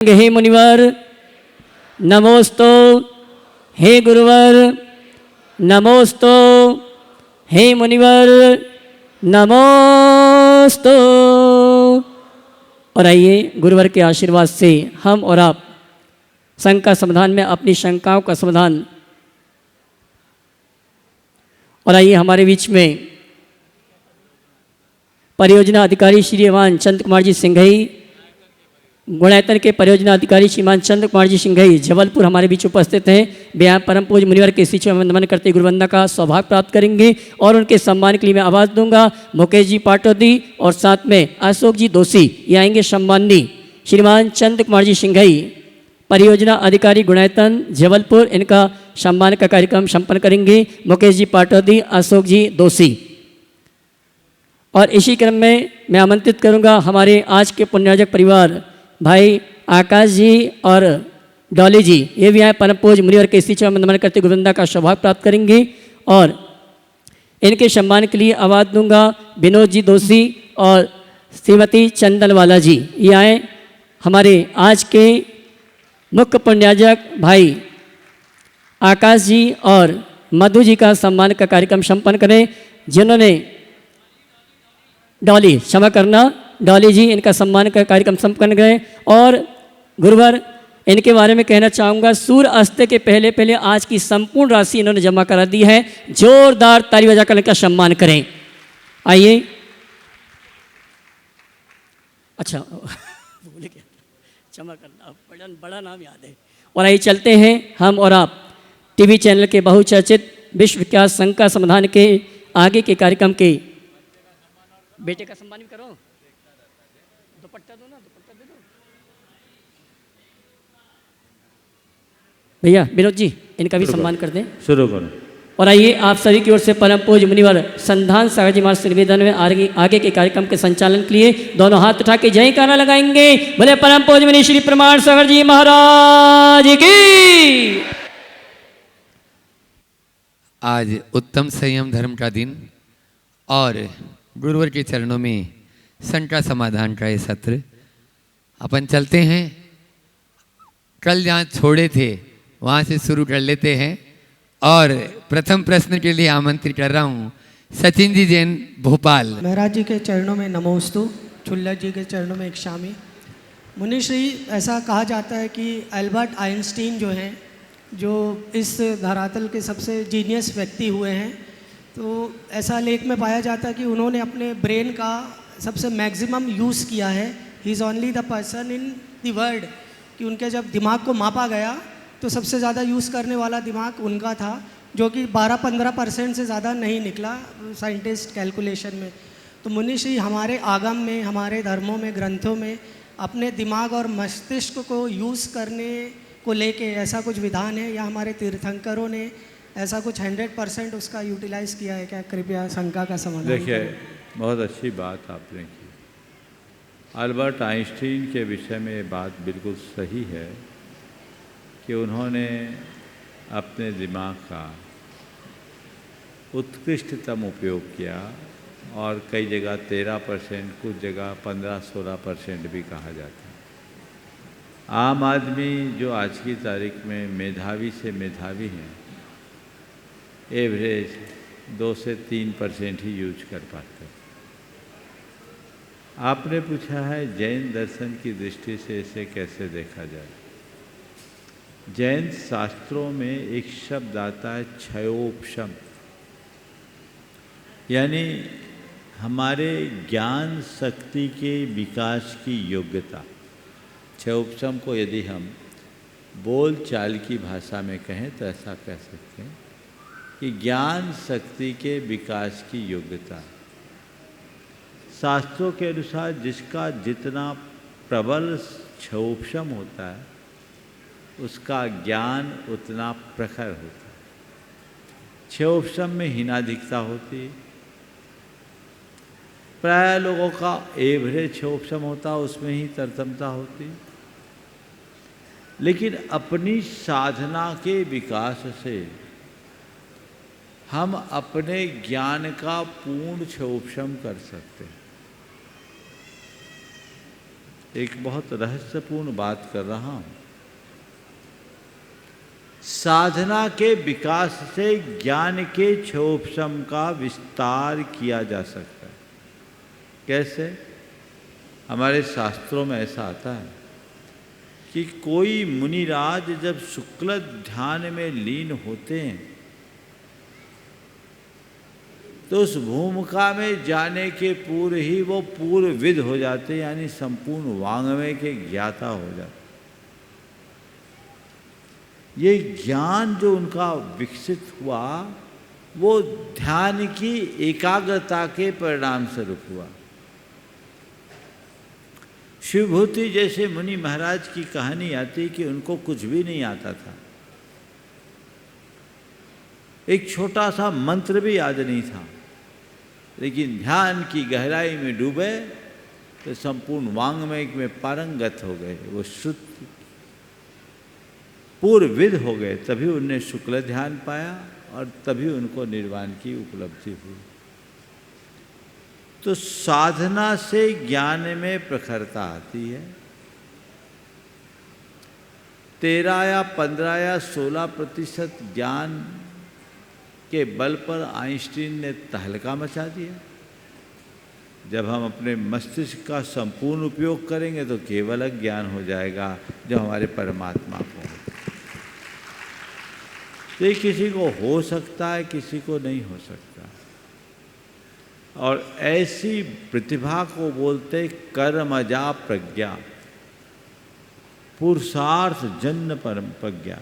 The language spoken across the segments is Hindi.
हे मुनिवर नमोस्तु, हे गुरुवर नमोस्तु, हे मुनिवर नमोस्तु। और आइए गुरुवर के आशीर्वाद से हम और आप शंका समाधान में अपनी शंकाओं का समाधान। और आइए हमारे बीच में परियोजना अधिकारी श्रीमान चंद्र कुमार जी सिंघई, गुणायतन के परियोजना अधिकारी श्रीमान चंद्र कुमार जी सिंघई जबलपुर हमारे बीच उपस्थित हैं। वे यहाँ परम पूज्य मुनिवर के शिष्य में नमन करते गुरुवंदना का सौभाग्य प्राप्त करेंगे और उनके सम्मान के लिए मैं आवाज़ दूंगा। मुकेश जी पाटोदी और साथ में अशोक जी दोषी ये आएंगे सम्माननीय श्रीमान चंद्र कुमार जी सिंघई परियोजना अधिकारी गुणायतन जबलपुर, इनका सम्मान का कार्यक्रम संपन्न करेंगे मुकेश जी पाटोदी, अशोक जी दोषी। और इसी क्रम में मैं आमंत्रित करूँगा हमारे आज के पुण्यार्जक परिवार भाई आकाश जी और डॉली जी, ये भी आए परम पूज्य मुनिवर के शिष्य में नमन करते गुरुवंदना का सौभाग्य प्राप्त करेंगे। और इनके सम्मान के लिए आवाज़ दूंगा विनोद जी दोषी और श्रीमती चंदनवाला जी, ये आए हमारे आज के मुख्य पुण्यार्जक भाई आकाश जी और मधु जी का सम्मान का कार्यक्रम संपन्न करें, जिन्होंने डॉली क्षमा करना डॉली जी इनका सम्मान का कार्यक्रम संपन्न करें। और गुरुवर इनके बारे में कहना चाहूँगा, सूर्य अस्त के पहले पहले आज की संपूर्ण राशि इन्होंने जमा करा दी है। जोरदार ताली बजाकर इनका सम्मान करें। आइए। अच्छा भूल गया, क्षमा करना, बड़ा नाम याद है। और आइए चलते हैं हम और आप टीवी चैनल के बहुचर्चित विश्व विख्यात शंका समाधान के आगे के कार्यक्रम के बेटे का सम्मान भी करो। दुपट्टा दो ना, दुपट्टा दे दो भैया। विनोद जी इनका भी सम्मान कर दें। शुरू करो। और आइए आप सभी की ओर से परम पूज्य मुनिवर संधान सागर जी महाराज निवेदन में आगे के कार्यक्रम के संचालन के लिए दोनों हाथ उठा के जय कारा लगाएंगे। बोले परम पूज्य मुनि श्री प्रमाण सागर जी महाराज की। आज उत्तम संयम धर्म का दिन और गुरुवर के चरणों में शंका समाधान का ये सत्र अपन चलते हैं। कल जहाँ छोड़े थे वहाँ से शुरू कर लेते हैं। और प्रथम प्रश्न के लिए आमंत्रित कर रहा हूँ सचिन जी जैन भोपाल। महाराज जी के चरणों में नमोस्तु, चुल्लर जी के चरणों में इक्षामी। मुनिश्री, ऐसा कहा जाता है कि एल्बर्ट आइंस्टीन जो हैं, जो इस धरातल के सबसे जीनियस व्यक्ति हुए हैं, तो ऐसा लेख में पाया जाता है कि उन्होंने अपने ब्रेन का सबसे मैक्सिमम यूज़ किया है। He is only the person in the world कि उनके जब दिमाग को मापा गया तो सबसे ज़्यादा यूज़ करने वाला दिमाग उनका था, जो कि 12-15% से ज़्यादा नहीं निकला साइंटिस्ट कैलकुलेशन में। तो मुनिश्री, हमारे आगम में, हमारे धर्मों में, ग्रंथों में अपने दिमाग और मस्तिष्क को यूज़ करने को लेके ऐसा कुछ विधान है या हमारे तीर्थंकरों ने ऐसा कुछ 100% उसका यूटिलाइज़ किया है क्या? कृपया शंका का समाधान। देखिए, बहुत अच्छी बात आपने की। अल्बर्ट आइंस्टीन के विषय में ये बात बिल्कुल सही है कि उन्होंने अपने दिमाग का उत्कृष्टतम उपयोग किया और कई जगह 13%, कुछ जगह 15-16% भी कहा जाता है। आम आदमी जो आज की तारीख में मेधावी से मेधावी हैं, एवरेज 2 से 3% ही यूज कर पाते हैं। आपने पूछा है जैन दर्शन की दृष्टि से इसे कैसे देखा जाए। जैन शास्त्रों में एक शब्द आता है क्षयोपशम, यानी हमारे ज्ञान शक्ति के विकास की योग्यता। क्षयोपशम को यदि हम बोल चाल की भाषा में कहें तो ऐसा कह सकते हैं कि ज्ञान शक्ति के विकास की योग्यता। शास्त्रों के अनुसार जिसका जितना प्रबल क्षयोपशम होता है उसका ज्ञान उतना प्रखर होता है। क्षयोपशम में हीनाधिकता होती है। प्राय लोगों का एवरेज क्षयोपशम होता है, उसमें ही तरतमता होती है। लेकिन अपनी साधना के विकास से हम अपने ज्ञान का पूर्ण क्षयोपशम कर सकते हैं। एक बहुत रहस्यपूर्ण बात कर रहा हूँ। साधना के विकास से ज्ञान के क्षोभसम का विस्तार किया जा सकता है। कैसे? हमारे शास्त्रों में ऐसा आता है कि कोई मुनिराज जब शुक्ल ध्यान में लीन होते हैं तो उस भूमिका में जाने के पूर्व ही वो पूर्वविद हो जाते, यानी संपूर्ण वाङ्मय के ज्ञाता हो जाते। ये ज्ञान जो उनका विकसित हुआ वो ध्यान की एकाग्रता के परिणाम स्वरूप हुआ। शिवभूति जैसे मुनि महाराज की कहानी आती कि उनको कुछ भी नहीं आता था, एक छोटा सा मंत्र भी याद नहीं था, लेकिन ध्यान की गहराई में डूबे तो संपूर्ण वाङ्मय में पारंगत हो गए, वो शुद्ध पूर्वविद हो गए। तभी उनने शुक्ल ध्यान पाया और तभी उनको निर्वाण की उपलब्धि हुई। तो साधना से ज्ञान में प्रखरता आती है। 13 या 15 या 16% ज्ञान के बल पर आइंस्टीन ने तहलका मचा दिया। जब हम अपने मस्तिष्क का संपूर्ण उपयोग करेंगे तो केवल ज्ञान हो जाएगा जो हमारे परमात्मा को। तो ये किसी को हो सकता है, किसी को नहीं हो सकता। और ऐसी प्रतिभा को बोलते कर्मजा प्रज्ञा, पुरुषार्थ जन्य परम प्रज्ञा।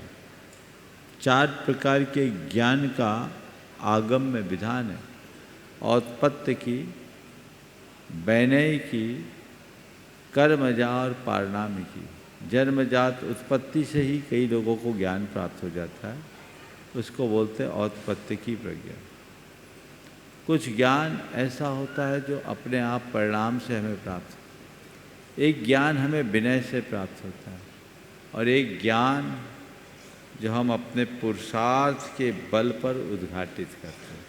4 प्रकार के ज्ञान का आगम में विधान है। औत्पत्ति की, वैनय की, कर्मजा और पारिणामी की। जन्मजात उत्पत्ति से ही कई लोगों को ज्ञान प्राप्त हो जाता है, उसको बोलते हैं औत्पत्ति की प्रज्ञा। कुछ ज्ञान ऐसा होता है जो अपने आप परिणाम से हमें प्राप्त होता है। एक ज्ञान हमें विनय से प्राप्त होता है और एक ज्ञान जो हम अपने पुरुषार्थ के बल पर उद्घाटित करते हैं।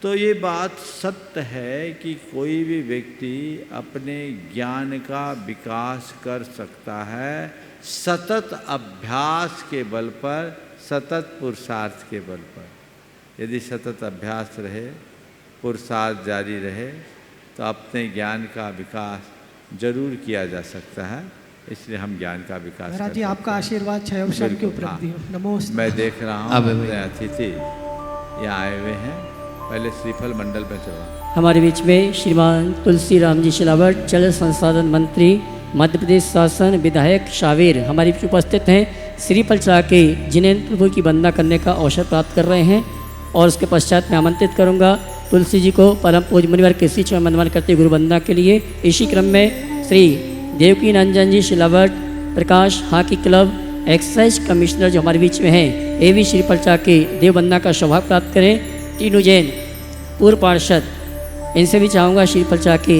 तो ये बात सत्य है कि कोई भी व्यक्ति अपने ज्ञान का विकास कर सकता है सतत अभ्यास के बल पर, सतत पुरुषार्थ के बल पर। यदि सतत अभ्यास रहे, पुरुषार्थ जारी रहे तो अपने ज्ञान का विकास जरूर किया जा सकता है। इसलिए हम ज्ञान का विकास महाराज जी आपका आशीर्वाद क्षयोपशम की उपलब्धि हो। नमोस्तुते। मैं देख रहा हूँ अपने अतिथि यहाँ आए हुए हैं। पहले श्रीफल मंडल में चला। हमारे बीच में श्रीमान तुलसी राम जी शिलावट, जल संसाधन मंत्री, मध्य प्रदेश शासन, विधायक शावेर हमारे बीच उपस्थित हैं। श्रीफल चढ़ा के जिनेन्द्र प्रभु की वंदना करने का अवसर प्राप्त कर रहे हैं। और उसके पश्चात मैं आमंत्रित करूंगा तुलसी जी को परम पूज्य मुनिवर के शीश में वंदना करते गुरु वंदना के लिए। इसी क्रम में Shri Devaki Nandan ji Shilawat, Prakash hockey club, excise commissioner जो हमारे बीच में हैं, ये भी श्रीफल चढ़ा के देव वंदना का सौभाग्य प्राप्त करें। तीनू जैन पूर्व पार्षद, इनसे भी चाहूँगा श्रीफल चढ़ा के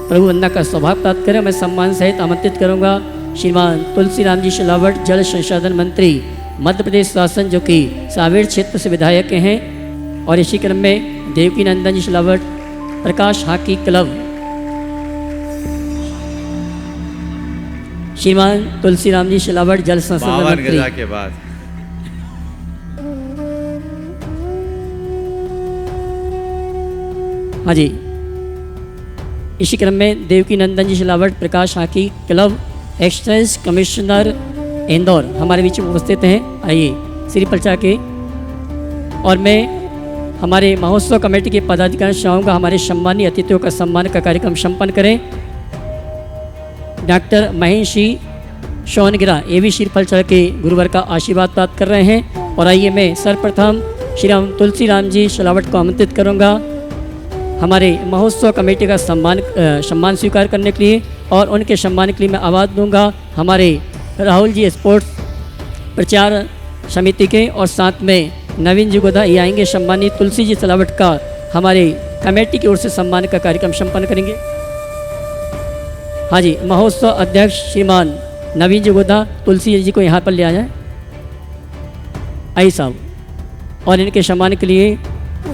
प्रभु वंदना का सौभाग्य प्राप्त करें। मैं सम्मान सहित आमंत्रित करूंगा श्रीमान तुलसी राम जी शिलावट, जल संसाधन मंत्री, मध्य प्रदेश शासन, जो कि सावेर क्षेत्र से विधायक हैं। और इसी क्रम में देवकी नंदन जी शिलावट, प्रकाश हॉकी क्लब, श्रीमान तुलसी राम जी शिलावट, जल संसाधन मंत्री। के बाद हाँ जी, इसी क्रम में Devki Nandan ji Shilawat, Prakash hockey club, excise commissioner Indore हमारे बीच में उपस्थित हैं। आइए श्रीफल चढ़ा के। और मैं हमारे महोत्सव कमेटी के पदाधिकारी चाहूँगा हमारे सम्मानीय अतिथियों का सम्मान का कार्यक्रम संपन्न करें। डॉक्टर महेश जी शौनगिरा ये भी श्रीफल चढ़ा के गुरुवर का आशीर्वाद प्राप्त कर रहे हैं। और आइए मैं सर्वप्रथम श्री राम तुलसी राम जी शिलावट को आमंत्रित करूँगा हमारे महोत्सव कमेटी का सम्मान स्वीकार करने के लिए। और उनके सम्मान के लिए मैं आवाज़ दूंगा हमारे राहुल जी स्पोर्ट्स प्रचार समिति के, और साथ में नवीन जी गोदा ये आएंगे। सम्मानित तुलसी जी शिलावट का हमारे कमेटी की ओर से सम्मान का कार्यक्रम संपन्न करेंगे। हाँ जी, महोत्सव अध्यक्ष श्रीमान नवीन जी गोदा, तुलसी जी को यहाँ पर ले आ जाए। आई साहब। और इनके सम्मान के लिए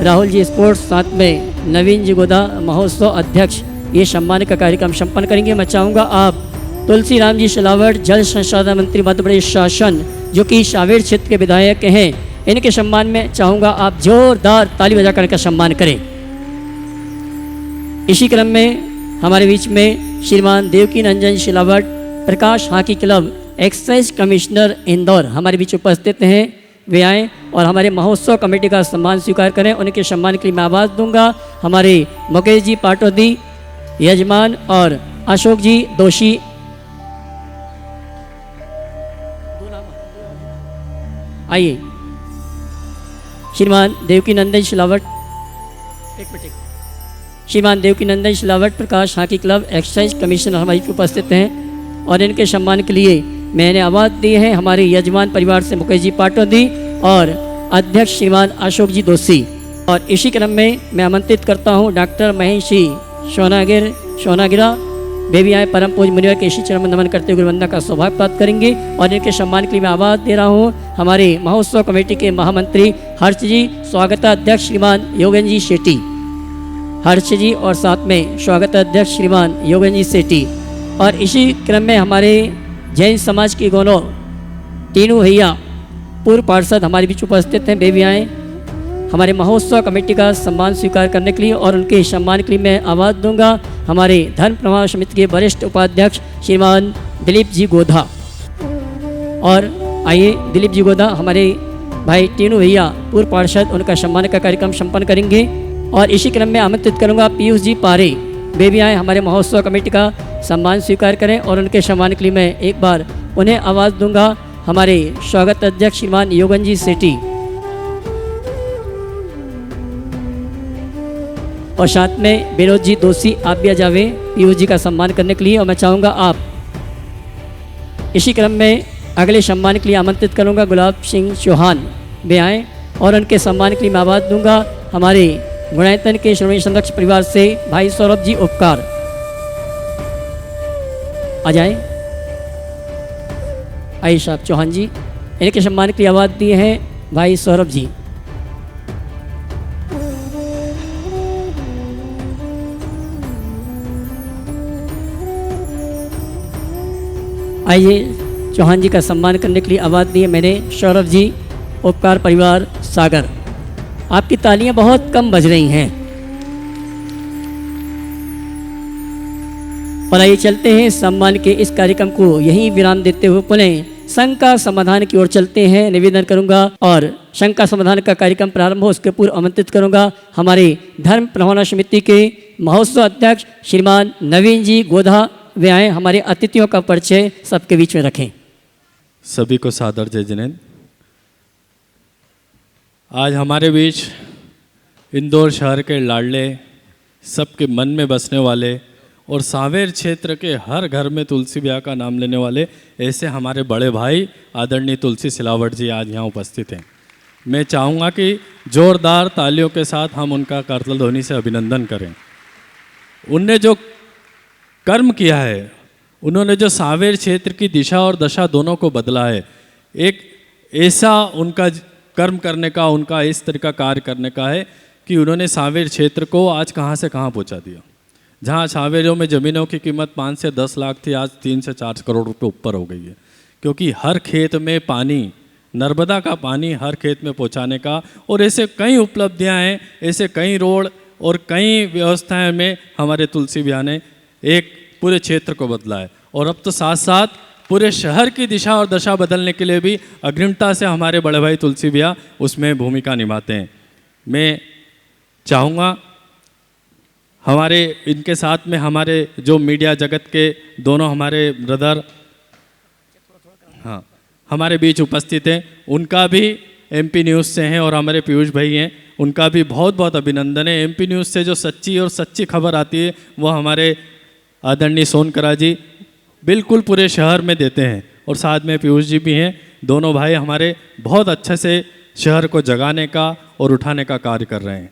राहुल जी स्पोर्ट्स, साथ में नवीन जी गोदा महोत्सव अध्यक्ष ये सम्मान का कार्यक्रम संपन्न करेंगे। मैं चाहूँगा आप तुलसी राम जी सिलावट, जल संसाधन मंत्री मध्य प्रदेश शासन, जो कि सावेर क्षेत्र के विधायक हैं, इनके सम्मान में चाहूँगा आप जोरदार ताली बजाकर इनका सम्मान करें। इसी क्रम में हमारे बीच में श्रीमान Devki Nandan Silawat, Prakash hockey club excise commissioner Indore हमारे बीच उपस्थित हैं। वे आएँ और हमारे महोत्सव कमेटी का सम्मान स्वीकार करें। उनके सम्मान के लिए मैं आवाज़ दूंगा। हमारे मुकेश जी पाटोदी यजमान और अशोक जी दोषी, आइए। श्रीमान देवकी नंदन सिलावट, श्रीमान Devki Nandan Silawat, Prakash hockey club excise commissioner हमारे उपस्थित हैं और इनके सम्मान के लिए मैंने आवाज़ दी है हमारे यजमान परिवार से मुकेश जी पाटोदी और अध्यक्ष श्रीमान अशोक जी दोषी। और इसी क्रम में मैं आमंत्रित करता हूँ डॉक्टर महेश जी सोनागिरा, वे भी आए परम पूज्य मुनिवर के इसी चरण में नमन करते हुए गुरुवंदना का सौभाग्य प्राप्त करेंगे। और इनके सम्मान के लिए मैं आवाज़ दे रहा हूँ हमारे महोत्सव कमेटी के महामंत्री हर्ष जी, स्वागताध्यक्ष श्रीमान योगेंद्र जी शेट्टी, हर्ष जी, और साथ में स्वागताध्यक्ष श्रीमान योगेंद्र जी सेठी। और इसी क्रम में हमारे जैन समाज की गोनो तीनों भैया पूर्व पार्षद हमारे बीच उपस्थित हैं। वे भी आए हमारे महोत्सव कमेटी का सम्मान स्वीकार करने के लिए। और उनके सम्मान के लिए मैं आवाज़ दूंगा हमारे धर्म प्रवाह समिति के वरिष्ठ उपाध्यक्ष श्रीमान दिलीप जी गोधा। और आइए दिलीप जी गोधा हमारे भाई तीनों भैया पूर्व पार्षद, उनका सम्मान का कार्यक्रम संपन्न करेंगे। और इसी क्रम में आमंत्रित करूंगा पीयूष जी पारे, वे भी आए हमारे महोत्सव कमेटी का सम्मान स्वीकार करें। और उनके सम्मान के लिए मैं एक बार उन्हें आवाज़ दूंगा हमारे स्वागत अध्यक्ष श्रीमान योगेंद्र जी सेठी। और साथ में विनोद जी दोषी, आप भी आ जावे पीयूष जी का सम्मान करने के लिए। और मैं चाहूँगा आप इसी क्रम में अगले सम्मान के लिए आमंत्रित करूँगा गुलाब सिंह चौहान, वे आएँ और उनके सम्मान के लिए मैं आवाज़ दूंगा हमारे गुणायतन के श्रोमणी संरक्षक परिवार से भाई सौरभ जी उपकार, आ जाएं। आइए साहब चौहान जी, इनके सम्मान के लिए आवाज़ दी है भाई सौरभ जी। आइए चौहान जी का सम्मान करने के लिए आवाज़ दी है मैंने सौरभ जी, उपकार परिवार सागर। आपकी तालियां बहुत कम बज रही हैं। और आइए चलते हैं सम्मान के इस कार्यक्रम को यहीं विराम देते हुए पुनः शंका समाधान की ओर चलते हैं। निवेदन करूंगा और शंका समाधान का कार्यक्रम प्रारंभ हो उसके पूर्व आमंत्रित करूंगा हमारे धर्म प्रवाहना समिति के महोत्सव अध्यक्ष श्रीमान नवीन जी गोधा, वे आए हमारे अतिथियों का परिचय सबके बीच में रखें। सभी को सादर जय जिनेंद्र। आज हमारे बीच इंदौर शहर के लाडले, सबके मन में बसने वाले और सांवेर क्षेत्र के हर घर में तुलसी ब्याह का नाम लेने वाले ऐसे हमारे बड़े भाई आदरणीय तुलसी सिलावट जी आज यहाँ उपस्थित हैं। मैं चाहूँगा कि जोरदार तालियों के साथ हम उनका करतल ध्वनि से अभिनंदन करें। उनने जो कर्म किया है, उन्होंने जो सांवेर क्षेत्र की दिशा और दशा दोनों को बदला है, एक ऐसा उनका कर्म करने का, उनका इस तरह का कार्य करने का है कि उन्होंने सांवेर क्षेत्र को आज कहाँ से कहाँ पहुँचा दिया। जहाँ सांवेरों में ज़मीनों की कीमत 5 से 10 लाख थी, आज 3 से 4 करोड़ रुपए ऊपर हो गई है। क्योंकि हर खेत में पानी, नर्मदा का पानी हर खेत में पहुँचाने का, और ऐसे कई उपलब्धियाँ हैं, ऐसे कई रोड और कई व्यवस्थाएं में हमारे तुलसी ब्याह ने एक पूरे क्षेत्र को बदला है। और अब तो साथ साथ पूरे शहर की दिशा और दशा बदलने के लिए भी अग्रिमता से हमारे बड़े भाई तुलसी ब्याह उसमें भूमिका निभाते हैं। मैं चाहूँगा हमारे इनके साथ में हमारे जो मीडिया जगत के दोनों हमारे ब्रदर हमारे बीच उपस्थित हैं, उनका भी एमपी न्यूज़ से हैं और हमारे पीयूष भाई हैं, उनका भी बहुत बहुत अभिनंदन है। एमपी न्यूज़ से जो सच्ची और सच्ची खबर आती है वो हमारे आदरणीय सोनकरा जी बिल्कुल पूरे शहर में देते हैं, और साथ में पीयूष जी भी हैं। दोनों भाई हमारे बहुत अच्छे से शहर को जगाने का और उठाने का कार्य कर रहे हैं।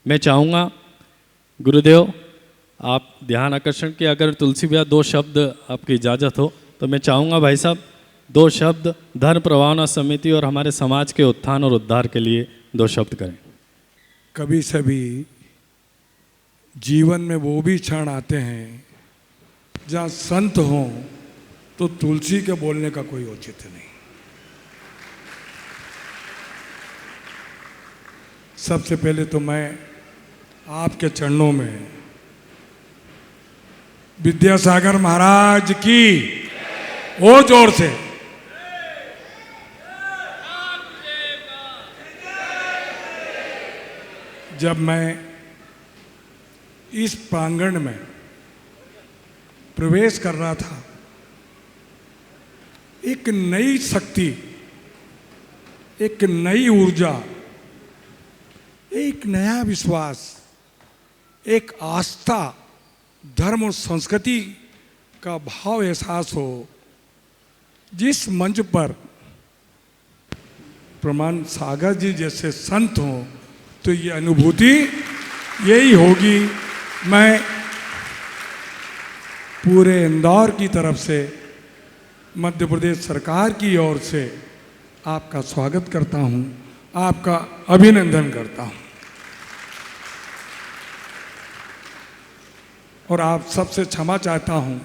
मैं चाहूँगा गुरुदेव आप ध्यान आकर्षण के, अगर तुलसी ब्याह 2 शब्द आपकी इजाज़त हो तो मैं चाहूँगा भाई साहब 2 शब्द धर्म प्रवाहना समिति और हमारे समाज के उत्थान और उद्धार के लिए 2 शब्द करें। कभी सभी जीवन में वो भी क्षण आते हैं जहाँ संत हों तो तुलसी के बोलने का कोई औचित्य नहीं। सबसे पहले तो मैं आपके चरणों में विद्यासागर महाराज की और जोर से जब मैं इस प्रांगण में प्रवेश कर रहा था, एक नई शक्ति, एक नई ऊर्जा, एक नया विश्वास, एक आस्था, धर्म और संस्कृति का भाव एहसास हो। जिस मंच पर प्रमाण सागर जी जैसे संत हों तो ये अनुभूति यही होगी। मैं पूरे इंदौर की तरफ से, मध्य प्रदेश सरकार की ओर से आपका स्वागत करता हूं, आपका अभिनंदन करता हूं और आप सबसे क्षमा चाहता हूं।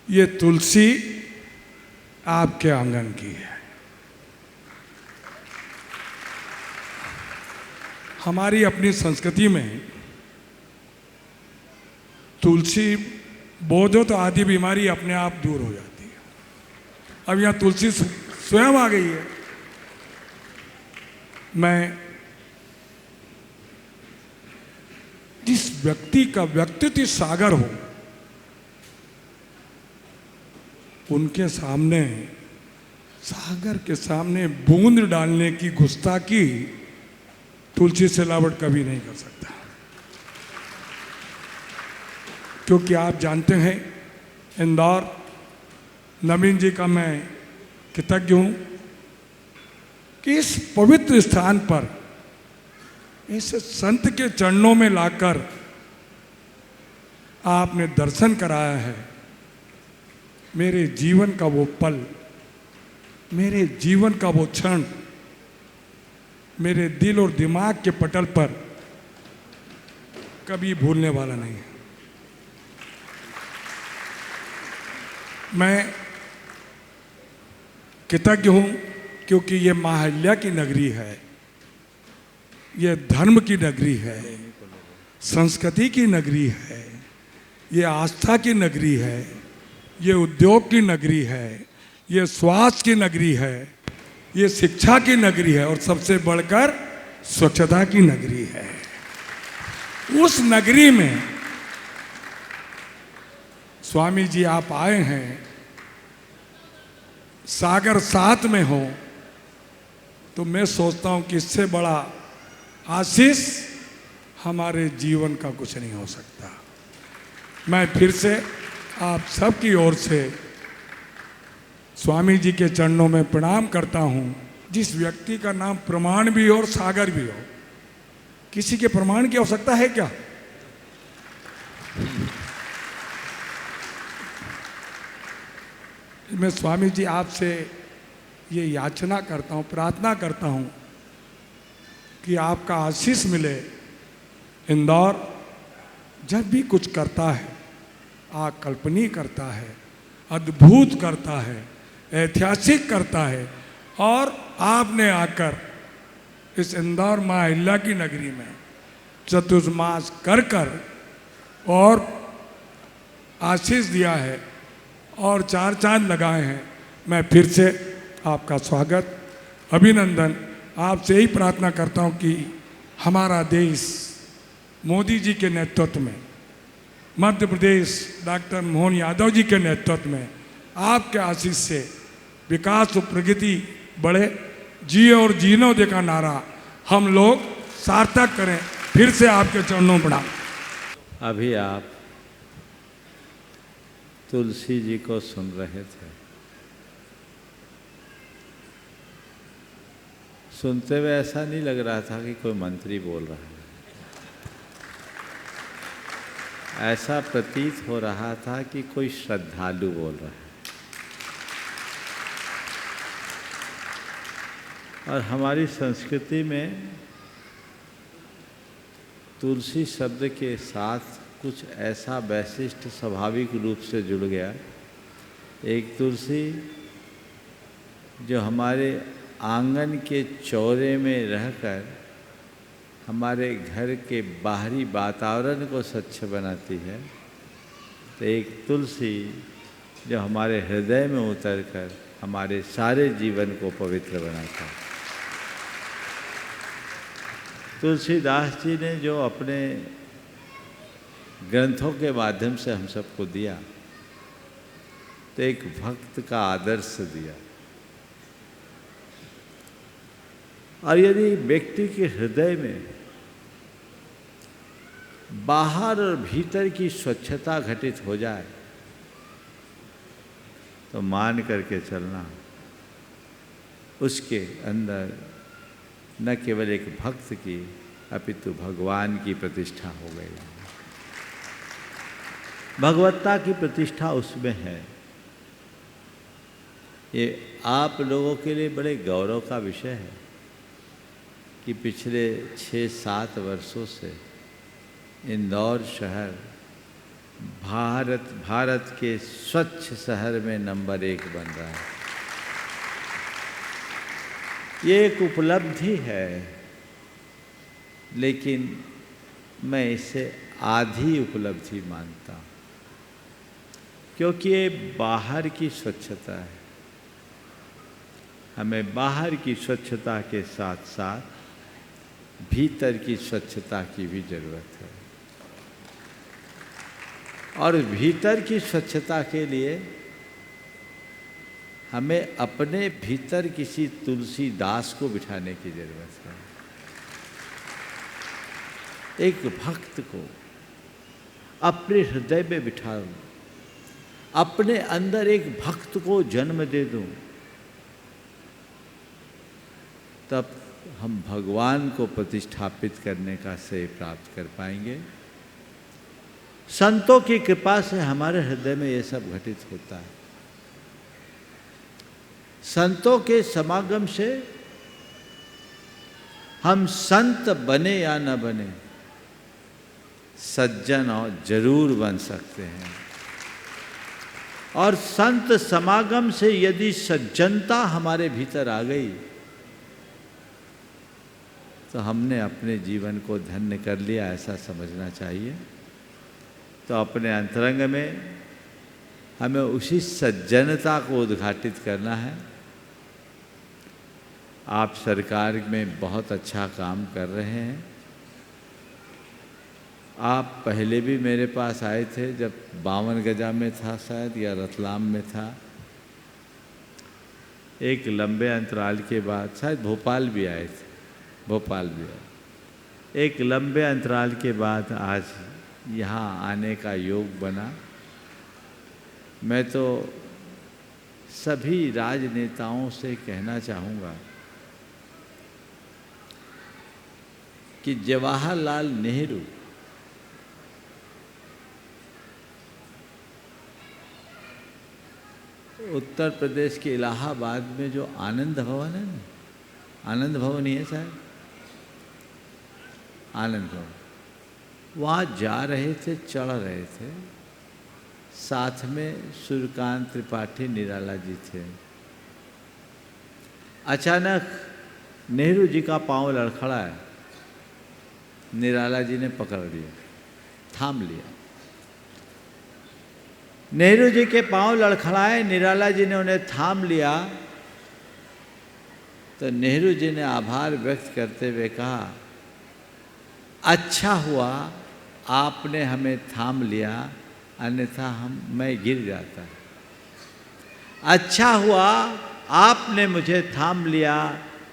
ये तुलसी आपके आंगन की है। हमारी अपनी संस्कृति में तुलसी बो दो तो आधी बीमारी अपने आप दूर हो जाती है। अब यहाँ तुलसी स्वयं आ गई है। मैं जिस व्यक्ति का व्यक्तित्व सागर हो, उनके सामने, सागर के सामने बूंद डालने की गुस्ताखी तुलसी सिलावट कभी नहीं कर सकता। क्योंकि आप जानते हैं, इंदौर नवीन जी का मैं कृतज्ञ हूं कि इस पवित्र स्थान पर इस संत के चरणों में लाकर आपने दर्शन कराया है। मेरे जीवन का वो पल, मेरे जीवन का वो क्षण मेरे दिल और दिमाग के पटल पर कभी भूलने वाला नहीं है। मैं कृतज्ञ हूं क्योंकि ये माहल्या की नगरी है, ये धर्म की नगरी है, संस्कृति की नगरी है, ये आस्था की नगरी है, ये उद्योग की नगरी है, ये स्वास्थ्य की नगरी है, ये शिक्षा की नगरी है और सबसे बढ़कर स्वच्छता की नगरी है। उस नगरी में स्वामी जी आप आए हैं, सागर साथ में हो, तो मैं सोचता हूं कि इससे बड़ा आशीष हमारे जीवन का कुछ नहीं हो सकता। मैं फिर से आप सबकी ओर से स्वामी जी के चरणों में प्रणाम करता हूं। जिस व्यक्ति का नाम प्रमाण भी हो और सागर भी हो, किसी के प्रमाण की आवश्यकता है क्या? मैं स्वामी जी आपसे ये याचना करता हूँ, प्रार्थना करता हूँ कि आपका आशीष मिले। इंदौर जब भी कुछ करता है, अकल्पनीय करता है, अद्भुत करता है, ऐतिहासिक करता है, और आपने आकर इस इंदौर माँ अहिल्या की नगरी में चतुर्मास कर कर और आशीष दिया है और चार चांद लगाए हैं। मैं फिर से आपका स्वागत, अभिनंदन, आपसे यही प्रार्थना करता हूं कि हमारा देश मोदी जी के नेतृत्व में, मध्य प्रदेश डॉक्टर मोहन यादव जी के नेतृत्व में आपके आशीष से विकास और प्रगति बढ़े। जिए और जीनो दे का नारा हम लोग सार्थक करें। फिर से आपके चरणों प्रणाम। अभी आप तुलसी जी को सुन रहे थे। सुनते हुए ऐसा नहीं लग रहा था कि कोई मंत्री बोल रहा है, ऐसा प्रतीत हो रहा था कि कोई श्रद्धालु बोल रहा है। और हमारी संस्कृति में तुलसी शब्द के साथ कुछ ऐसा वैशिष्ट स्वाभाविक रूप से जुड़ गया। एक तुलसी जो हमारे आंगन के चौरे में रहकर हमारे घर के बाहरी वातावरण को स्वच्छ बनाती है, तो एक तुलसी जो हमारे हृदय में उतरकर हमारे सारे जीवन को पवित्र बनाता है। तुलसीदास जी ने जो अपने ग्रंथों के माध्यम से हम सबको दिया, तो एक भक्त का आदर्श दिया। और यदि व्यक्ति के हृदय में बाहर और भीतर की स्वच्छता घटित हो जाए, तो मान करके चलना उसके अंदर न केवल एक भक्त की अपितु भगवान की प्रतिष्ठा हो गई। भगवत्ता की प्रतिष्ठा उसमें है। ये आप लोगों के लिए बड़े गौरव का विषय है कि पिछले 6-7 वर्षों से इंदौर शहर भारत के स्वच्छ शहर में नंबर 1 बन रहा है। ये एक उपलब्धि है, लेकिन मैं इसे आधी उपलब्धि मानता हूँ, क्योंकि ये बाहर की स्वच्छता है। हमें बाहर की स्वच्छता के साथ साथ भीतर की स्वच्छता की भी जरूरत है। और भीतर की स्वच्छता के लिए हमें अपने भीतर किसी तुलसीदास को बिठाने की जरूरत है। एक भक्त को अपने हृदय में बिठाऊं, अपने अंदर एक भक्त को जन्म दे दूं, तब हम भगवान को प्रतिष्ठापित करने का श्रेय प्राप्त कर पाएंगे। संतों की कृपा से हमारे हृदय में ये सब घटित होता है। संतों के समागम से हम संत बने या न बने, सज्जन और जरूर बन सकते हैं। और संत समागम से यदि सज्जनता हमारे भीतर आ गई, तो हमने अपने जीवन को धन्य कर लिया, ऐसा समझना चाहिए। तो अपने अंतरंग में हमें उसी सज्जनता को उद्घाटित करना है। आप सरकार में बहुत अच्छा काम कर रहे हैं। आप पहले भी मेरे पास आए थे, जब 52 गजा में था शायद, या रतलाम में था। एक लंबे अंतराल के बाद शायद भोपाल भी आए थे, भोपाल भी आए। एक लंबे अंतराल के बाद आज यहाँ आने का योग बना। मैं तो सभी राजनेताओं से कहना चाहूँगा कि जवाहरलाल नेहरू उत्तर प्रदेश के इलाहाबाद में जो आनंद भवन है ना, आनंद भवन ही है शायद, आनंद भवन, वहाँ जा रहे थे, चढ़ रहे थे। साथ में सूर्यकांत त्रिपाठी निराला जी थे। अचानक नेहरू जी का पांव लड़खड़ाया, निराला जी ने पकड़ लिया, थाम लिया। नेहरू जी के पांव लड़खड़ाए, निराला जी ने उन्हें थाम लिया। तो नेहरू जी ने आभार व्यक्त करते हुए कहा, अच्छा हुआ आपने हमें थाम लिया, अन्यथा मैं गिर जाता। अच्छा हुआ आपने मुझे थाम लिया,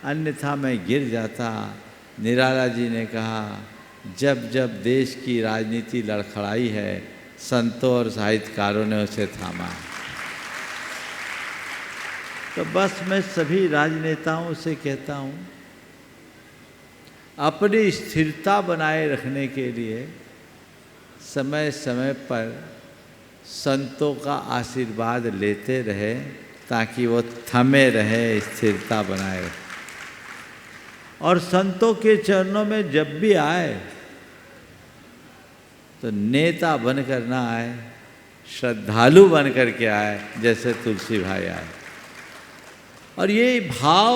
अन्यथा मैं गिर जाता। निराला जी ने कहा, जब जब देश की राजनीति लड़खड़ाई है, संतों और साहित्यकारों ने उसे थामा। तो बस मैं सभी राजनेताओं से कहता हूँ, अपनी स्थिरता बनाए रखने के लिए समय समय पर संतों का आशीर्वाद लेते रहे, ताकि वो थमे रहे, स्थिरता बनाए रहे। और संतों के चरणों में जब भी आए, तो नेता बनकर ना आए, श्रद्धालु बन कर के आए जैसे तुलसी भाई आए। और ये भाव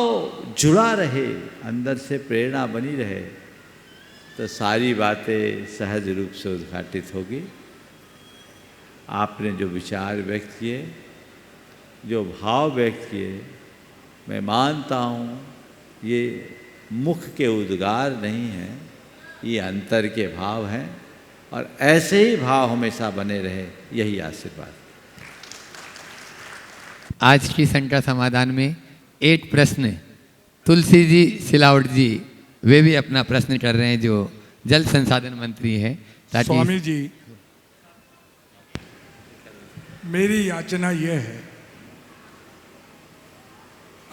जुड़ा रहे, अंदर से प्रेरणा बनी रहे, तो सारी बातें सहज रूप से उद्घाटित होगी। आपने जो विचार व्यक्त किए, जो भाव व्यक्त किए, मैं मानता हूँ ये मुख के उद्गार नहीं हैं, ये अंतर के भाव हैं, और ऐसे ही भाव हमेशा बने रहे, यही आशीर्वाद। आज की संख्या समाधान में एक प्रश्न तुलसी जी सिलावट जी वे भी अपना प्रश्न कर रहे हैं, जो जल संसाधन मंत्री हैं, ताकि स्वामी जी, मेरी याचना यह है,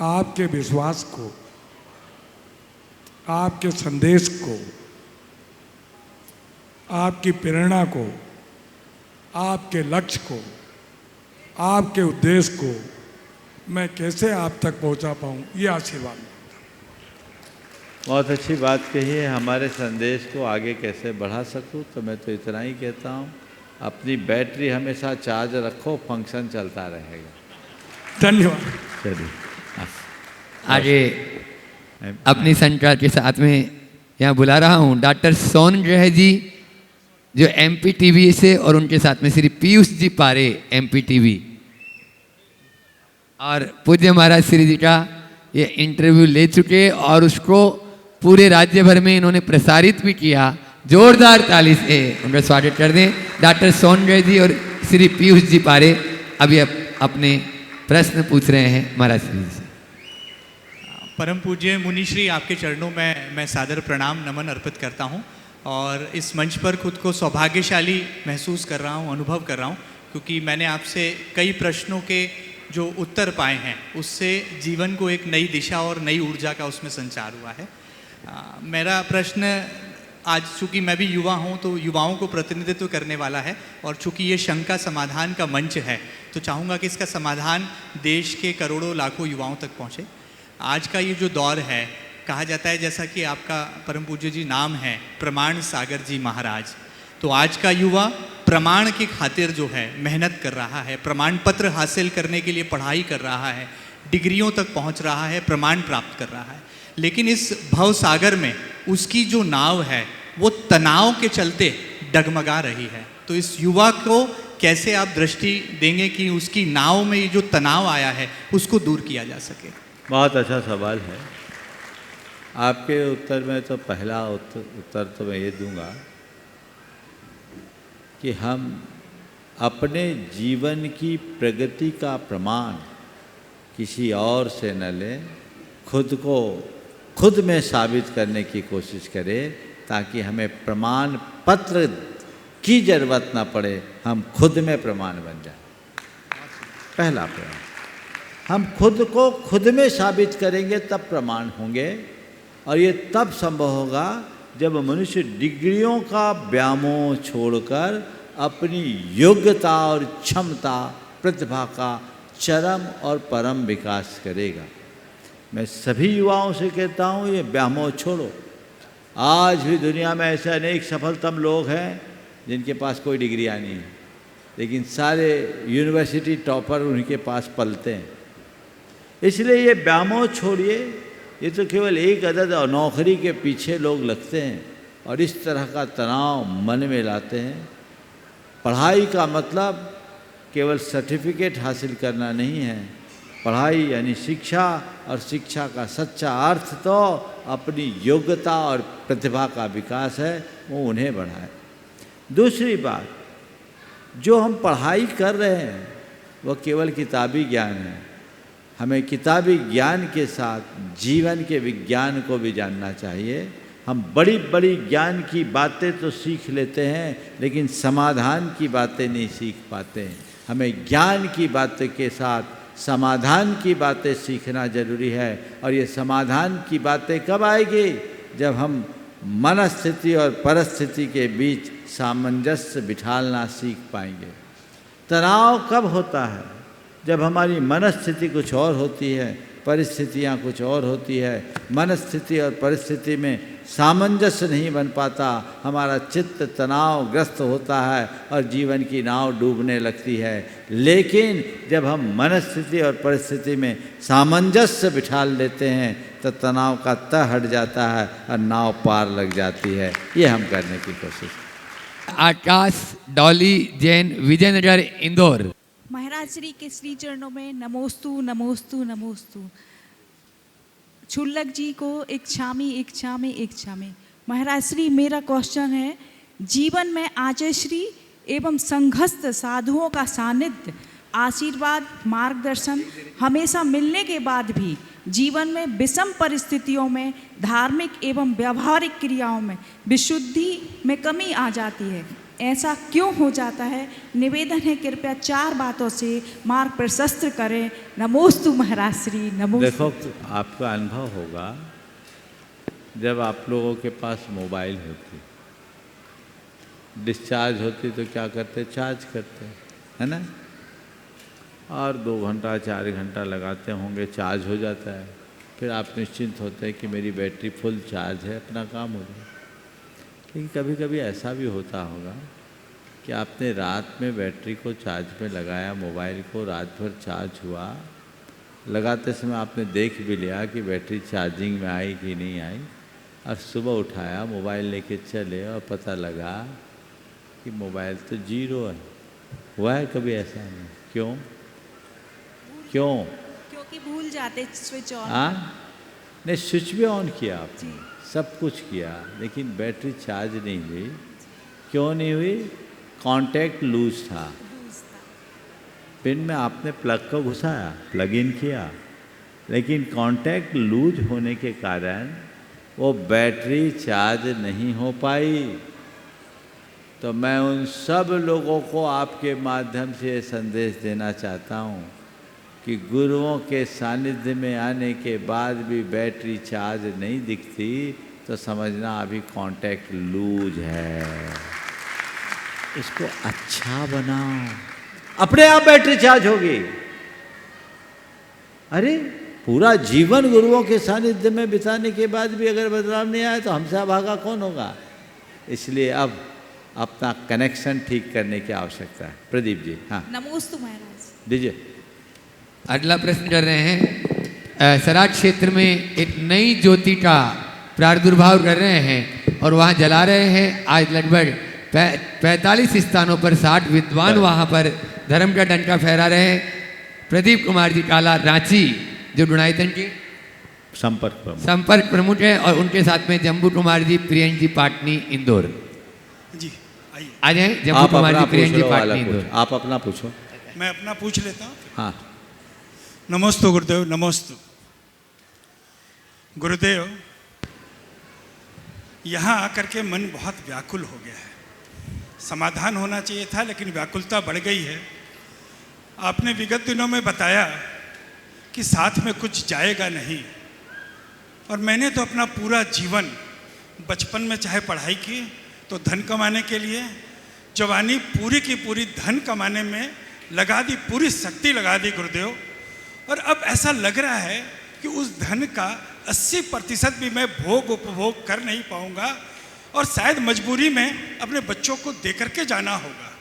आपके विश्वास को, आपके संदेश को, आपकी प्रेरणा को, आपके लक्ष्य को, आपके उद्देश्य को मैं कैसे आप तक पहुंचा पाऊं, ये आशीर्वाद। बहुत अच्छी बात कही है, हमारे संदेश को आगे कैसे बढ़ा सकूं, तो मैं तो इतना ही कहता हूं, अपनी बैटरी हमेशा चार्ज रखो, फंक्शन चलता रहेगा। धन्यवाद। चलिए आगे अपनी संख्या के साथ में यहाँ बुला रहा हूँ डॉक्टर सोन रहे जी, जो एमपी टीवी से, और उनके साथ में श्री पीयूष जी पारे एमपी टीवी, और पूज्य महाराज श्री जी का ये इंटरव्यू ले चुके और उसको पूरे राज्य भर में इन्होंने प्रसारित भी किया। जोरदार ताली से उनका स्वागत कर दें डॉक्टर सोन रहे जी और श्री पीयूष जी पारे। अभी अपने प्रश्न पूछ रहे हैं महाराज श्री जी से। परम पूज्य मुनिश्री, आपके चरणों में मैं सादर प्रणाम नमन अर्पित करता हूं, और इस मंच पर खुद को सौभाग्यशाली महसूस कर रहा हूं, अनुभव कर रहा हूं, क्योंकि मैंने आपसे कई प्रश्नों के जो उत्तर पाए हैं, उससे जीवन को एक नई दिशा और नई ऊर्जा का उसमें संचार हुआ है। मेरा प्रश्न आज, चूँकि मैं भी युवा हूँ, तो युवाओं को प्रतिनिधित्व करने वाला है, और चूँकि ये शंका समाधान का मंच है, तो चाहूँगा कि इसका समाधान देश के करोड़ों लाखों युवाओं तक पहुँचे। आज का ये जो दौर है, कहा जाता है, जैसा कि आपका परम पूज्य जी नाम है प्रमाण सागर जी महाराज, तो आज का युवा प्रमाण की खातिर जो है मेहनत कर रहा है, प्रमाण पत्र हासिल करने के लिए पढ़ाई कर रहा है, डिग्रियों तक पहुंच रहा है, प्रमाण प्राप्त कर रहा है, लेकिन इस भव सागर में उसकी जो नाव है वो तनाव के चलते डगमगा रही है। तो इस युवा को कैसे आप दृष्टि देंगे कि उसकी नाव में ये जो तनाव आया है उसको दूर किया जा सके? बहुत अच्छा सवाल है। आपके उत्तर में तो पहला उत्तर तो मैं ये दूंगा कि हम अपने जीवन की प्रगति का प्रमाण किसी और से न लें, खुद को खुद में साबित करने की कोशिश करें, ताकि हमें प्रमाण पत्र की जरूरत ना पड़े, हम खुद में प्रमाण बन जाए। पहला प्रमाण, हम खुद को खुद में साबित करेंगे तब प्रमाण होंगे, और ये तब संभव होगा जब मनुष्य डिग्रियों का व्यामोह छोड़कर अपनी योग्यता और क्षमता, प्रतिभा का चरम और परम विकास करेगा। मैं सभी युवाओं से कहता हूँ, ये व्यामोह छोड़ो। आज भी दुनिया में ऐसे अनेक सफलतम लोग हैं जिनके पास कोई डिग्रियाँ नहीं है, लेकिन सारे यूनिवर्सिटी टॉपर उनके पास पलते हैं। इसलिए ये व्यामोह छोड़िए। ये तो केवल एक अदद और नौकरी के पीछे लोग लगते हैं और इस तरह का तनाव मन में लाते हैं। पढ़ाई का मतलब केवल सर्टिफिकेट हासिल करना नहीं है। पढ़ाई यानी शिक्षा, और शिक्षा का सच्चा अर्थ तो अपनी योग्यता और प्रतिभा का विकास है, वो उन्हें बढ़ाए। दूसरी बात, जो हम पढ़ाई कर रहे हैं वो केवल किताबी ज्ञान है। हमें किताबी ज्ञान के साथ जीवन के विज्ञान को भी जानना चाहिए। हम बड़ी बड़ी ज्ञान की बातें तो सीख लेते हैं, लेकिन समाधान की बातें नहीं सीख पाते हैं। हमें ज्ञान की बातें के साथ समाधान की बातें सीखना जरूरी है। और ये समाधान की बातें कब आएगी? जब हम मनस्थिति और परिस्थिति के बीच सामंजस्य बिठालना सीख पाएंगे। तनाव कब होता है? जब हमारी मनस्थिति कुछ और होती है, परिस्थितियाँ कुछ और होती है। मनस्थिति और परिस्थिति में सामंजस्य नहीं बन पाता, हमारा चित्त तनावग्रस्त होता है और जीवन की नाव डूबने लगती है। लेकिन जब हम मनस्थिति और परिस्थिति में सामंजस्य बिठा लेते हैं तो तनाव का तह हट जाता है और नाव पार लग जाती है। ये हम करने की कोशिश। आकाश डॉली जैन, विजयनगर, इंदौर। महाराज श्री के श्री चरणों में नमोस्तु नमोस्तु नमोस्तु। छुल्लक जी को इच्छा में महाराज श्री, मेरा क्वेश्चन है, जीवन में आचार्य श्री एवं संघस्थ साधुओं का सानिध्य, आशीर्वाद, मार्गदर्शन हमेशा मिलने के बाद भी जीवन में विषम परिस्थितियों में धार्मिक एवं व्यावहारिक क्रियाओं में विशुद्धि में कमी आ जाती है, ऐसा क्यों हो जाता है? निवेदन है कृपया 4 बातों से मार्ग प्रशस्त करें। नमोस्तु महाराज श्री, नमोस्तु। देखो, आपका अनुभव होगा जब आप लोगों के पास मोबाइल होती, डिस्चार्ज होती तो क्या करते? चार्ज करते, है ना? और 2 घंटा 4 घंटा लगाते होंगे, चार्ज हो जाता है। फिर आप निश्चिंत होते हैं कि मेरी बैटरी फुल चार्ज है, अपना काम हो जाए। लेकिन कभी कभी ऐसा भी होता होगा कि आपने रात में बैटरी को चार्ज में लगाया, मोबाइल को रात भर चार्ज हुआ, लगाते समय आपने देख भी लिया कि बैटरी चार्जिंग में आई कि नहीं आई, और सुबह उठाया, मोबाइल लेके चले और पता लगा कि मोबाइल तो 0 है। हुआ है कभी ऐसा? नहीं। क्यों? क्योंकि भूल जाते स्विच ऑन। नहीं, स्विच भी ऑन किया आपने, सब कुछ किया, लेकिन बैटरी चार्ज नहीं हुई। क्यों नहीं हुई? कांटेक्ट लूज था। पिन में आपने प्लग को घुसाया, प्लग इन किया, लेकिन कांटेक्ट लूज होने के कारण वो बैटरी चार्ज नहीं हो पाई। तो मैं उन सब लोगों को आपके माध्यम से संदेश देना चाहता हूँ कि गुरुओं के सानिध्य में आने के बाद भी बैटरी चार्ज नहीं दिखती तो समझना अभी कांटेक्ट लूज है। इसको अच्छा बनाओ, अपने आप बैटरी चार्ज होगी। अरे पूरा जीवन गुरुओं के सानिध्य में बिताने के बाद भी अगर बदलाव नहीं आया तो हमसे अभागा कौन होगा? इसलिए अब अपना कनेक्शन ठीक करने की आवश्यकता है। प्रदीप जी। हाँ, नमोस्तु महाराज। दीजिए। अगला प्रश्न कर रहे हैं, सराज क्षेत्र में एक नई ज्योति का प्रादुर्भाव कर रहे हैं और वहाँ जला रहे हैं। आज लगभग 45 स्थानों पर 60 विद्वान वहाँ पर धर्म का डंका फहरा रहे हैं। प्रदीप कुमार जी काला, रांची, जो डुनाइतन की संपर्क प्रमुख है, और उनके साथ में जम्बू कुमार जी, प्रियंक जी, पाटनी, इंदौर। जी आइए। आ जाए जम्बू कुमार जी, प्रियंक जी, पाटनी, इंदौर। आप अपना पूछो। मैं अपना पूछ लेता हूँ। हाँ। नमोस्तु गुरुदेव, नमोस्तु गुरुदेव। यहाँ आकर के मन बहुत व्याकुल हो गया है। समाधान होना चाहिए था लेकिन व्याकुलता बढ़ गई है। आपने विगत दिनों में बताया कि साथ में कुछ जाएगा नहीं, और मैंने तो अपना पूरा जीवन बचपन में चाहे पढ़ाई की तो धन कमाने के लिए, जवानी पूरी की पूरी धन कमाने में लगा दी, पूरी शक्ति लगा दी गुरुदेव। और अब ऐसा लग रहा है कि उस धन का 80% भी मैं भोग उपभोग कर नहीं पाऊंगा, और शायद मजबूरी में अपने बच्चों को दे करके जाना होगा।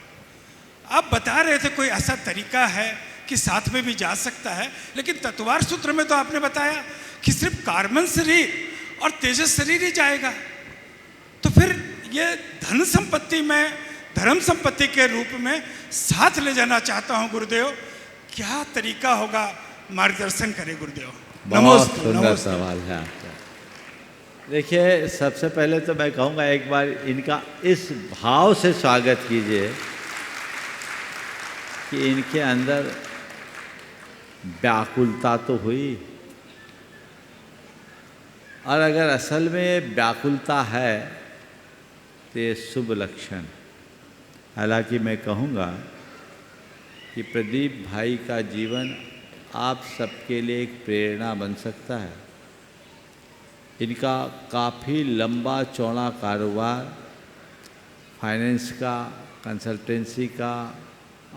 आप बता रहे थे कोई ऐसा तरीका है कि साथ में भी जा सकता है, लेकिन तत्वार सूत्र में तो आपने बताया कि सिर्फ कार्बन शरीर और तेजस शरीर ही जाएगा। तो फिर ये धन संपत्ति में धर्म संपत्ति के रूप में साथ ले जाना चाहता हूँ गुरुदेव, क्या तरीका होगा? मार्गदर्शन करें गुरुदेव। बहुत सुंदर सवाल है आपका। देखिए, सबसे पहले तो मैं कहूँगा एक बार इनका इस भाव से स्वागत कीजिए कि इनके अंदर व्याकुलता तो हुई, और अगर असल में व्याकुलता है तो ये शुभ लक्षण। हालांकि मैं कहूँगा कि प्रदीप भाई का जीवन आप सबके लिए एक प्रेरणा बन सकता है। इनका काफ़ी लंबा चौड़ा कारोबार, फाइनेंस का, कंसल्टेंसी का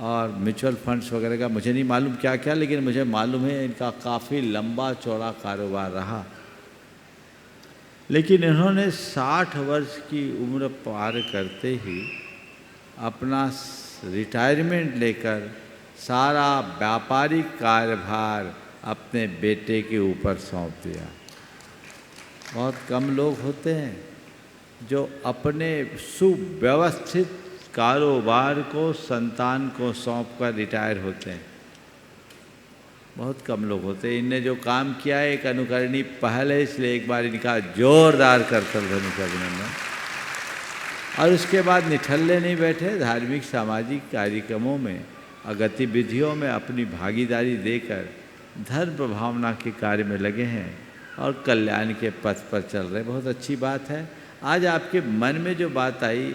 और म्यूचुअल फंड्स वगैरह का, मुझे नहीं मालूम क्या क्या, लेकिन मुझे मालूम है इनका काफ़ी लंबा चौड़ा कारोबार रहा। लेकिन इन्होंने 60 वर्ष की उम्र पार करते ही अपना रिटायरमेंट लेकर सारा व्यापारिक कार्यभार अपने बेटे के ऊपर सौंप दिया। बहुत कम लोग होते हैं जो अपने सुव्यवस्थित कारोबार को संतान को सौंप कर रिटायर होते हैं। बहुत कम लोग होते हैं। इनने जो काम किया है एक अनुकरणीय पहल है, इसलिए एक बार इनका जोरदार करतल ध्वनि करने में। और उसके बाद निठल्ले नहीं बैठे, धार्मिक सामाजिक कार्यक्रमों में और गतिविधियों में अपनी भागीदारी देकर धर्म भावना के कार्य में लगे हैं और कल्याण के पथ पर चल रहे। बहुत अच्छी बात है। आज आपके मन में जो बात आई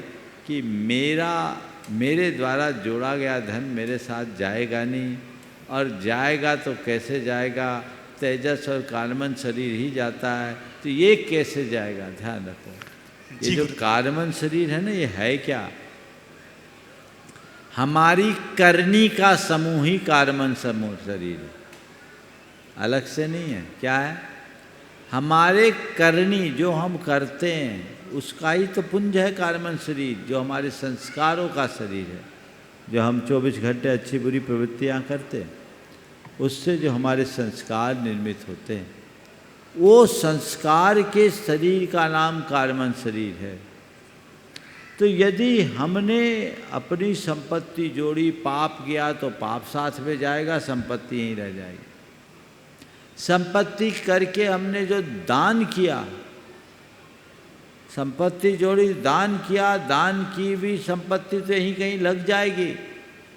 कि मेरे द्वारा जोड़ा गया धन मेरे साथ जाएगा नहीं, और जाएगा तो कैसे जाएगा, तेजस और कार्बन शरीर ही जाता है, तो ये कैसे जाएगा? ध्यान रखो, ये जो कार्बन शरीर है ना, ये है क्या? हमारी करनी का समूह ही कार्बन समूह शरीर है, अलग से नहीं है। क्या है? हमारे करनी जो हम करते हैं उसका ही तो पुंज है कार्बन शरीर, जो हमारे संस्कारों का शरीर है, जो हम 24 घंटे अच्छी बुरी प्रवृत्तियां करते हैं, उससे जो हमारे संस्कार निर्मित होते हैं, वो संस्कार के शरीर का नाम कार्बन शरीर है। तो यदि हमने अपनी संपत्ति जोड़ी, पाप किया तो पाप साथ में जाएगा, संपत्ति यहीं रह जाएगी। संपत्ति करके हमने जो दान किया, संपत्ति जोड़ी, दान किया, दान की भी संपत्ति तो यहीं कहीं लग जाएगी,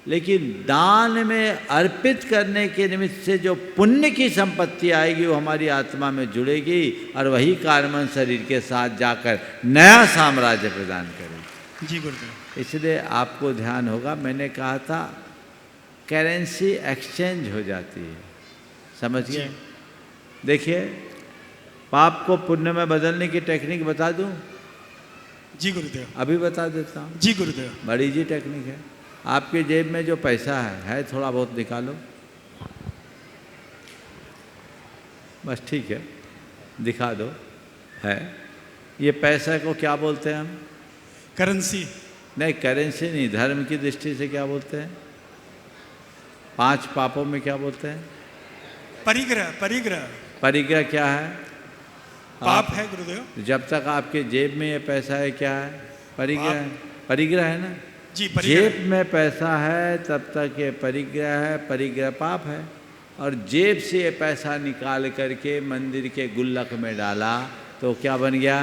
लेकिन दान में अर्पित करने के निमित्त से जो पुण्य की संपत्ति आएगी वो हमारी आत्मा में जुड़ेगी और वही कार्बन शरीर के साथ जाकर नया साम्राज्य प्रदान करेगी। जी गुरुदेव। इसलिए आपको ध्यान होगा, मैंने कहा था करेंसी एक्सचेंज हो जाती है, समझिए। देखिए, पाप को पुण्य में बदलने की टेक्निक बता दूं? जी गुरुदेव। अभी बता देता हूँ। जी गुरुदेव। बड़ी जी टेक्निक है। आपके जेब में जो पैसा है थोड़ा बहुत निकालो, बस ठीक है, दिखा दो है। ये पैसा को क्या बोलते हैं हम? करेंसी। नहीं, करेंसी नहीं, धर्म की दृष्टि से क्या बोलते हैं? 5 पापों में क्या बोलते हैं? परिग्रह। परिग्रह। परिग्रह क्या है? पाप है गुरुदेव। जब तक आपके जेब में ये पैसा है, क्या है? परिग्रह। परिग्रह है ना जी। जेब में पैसा है तब तक ये परिग्रह है, परिग्रह पाप है। और जेब से ये पैसा निकाल करके मंदिर के गुल्लक में डाला तो क्या बन गया?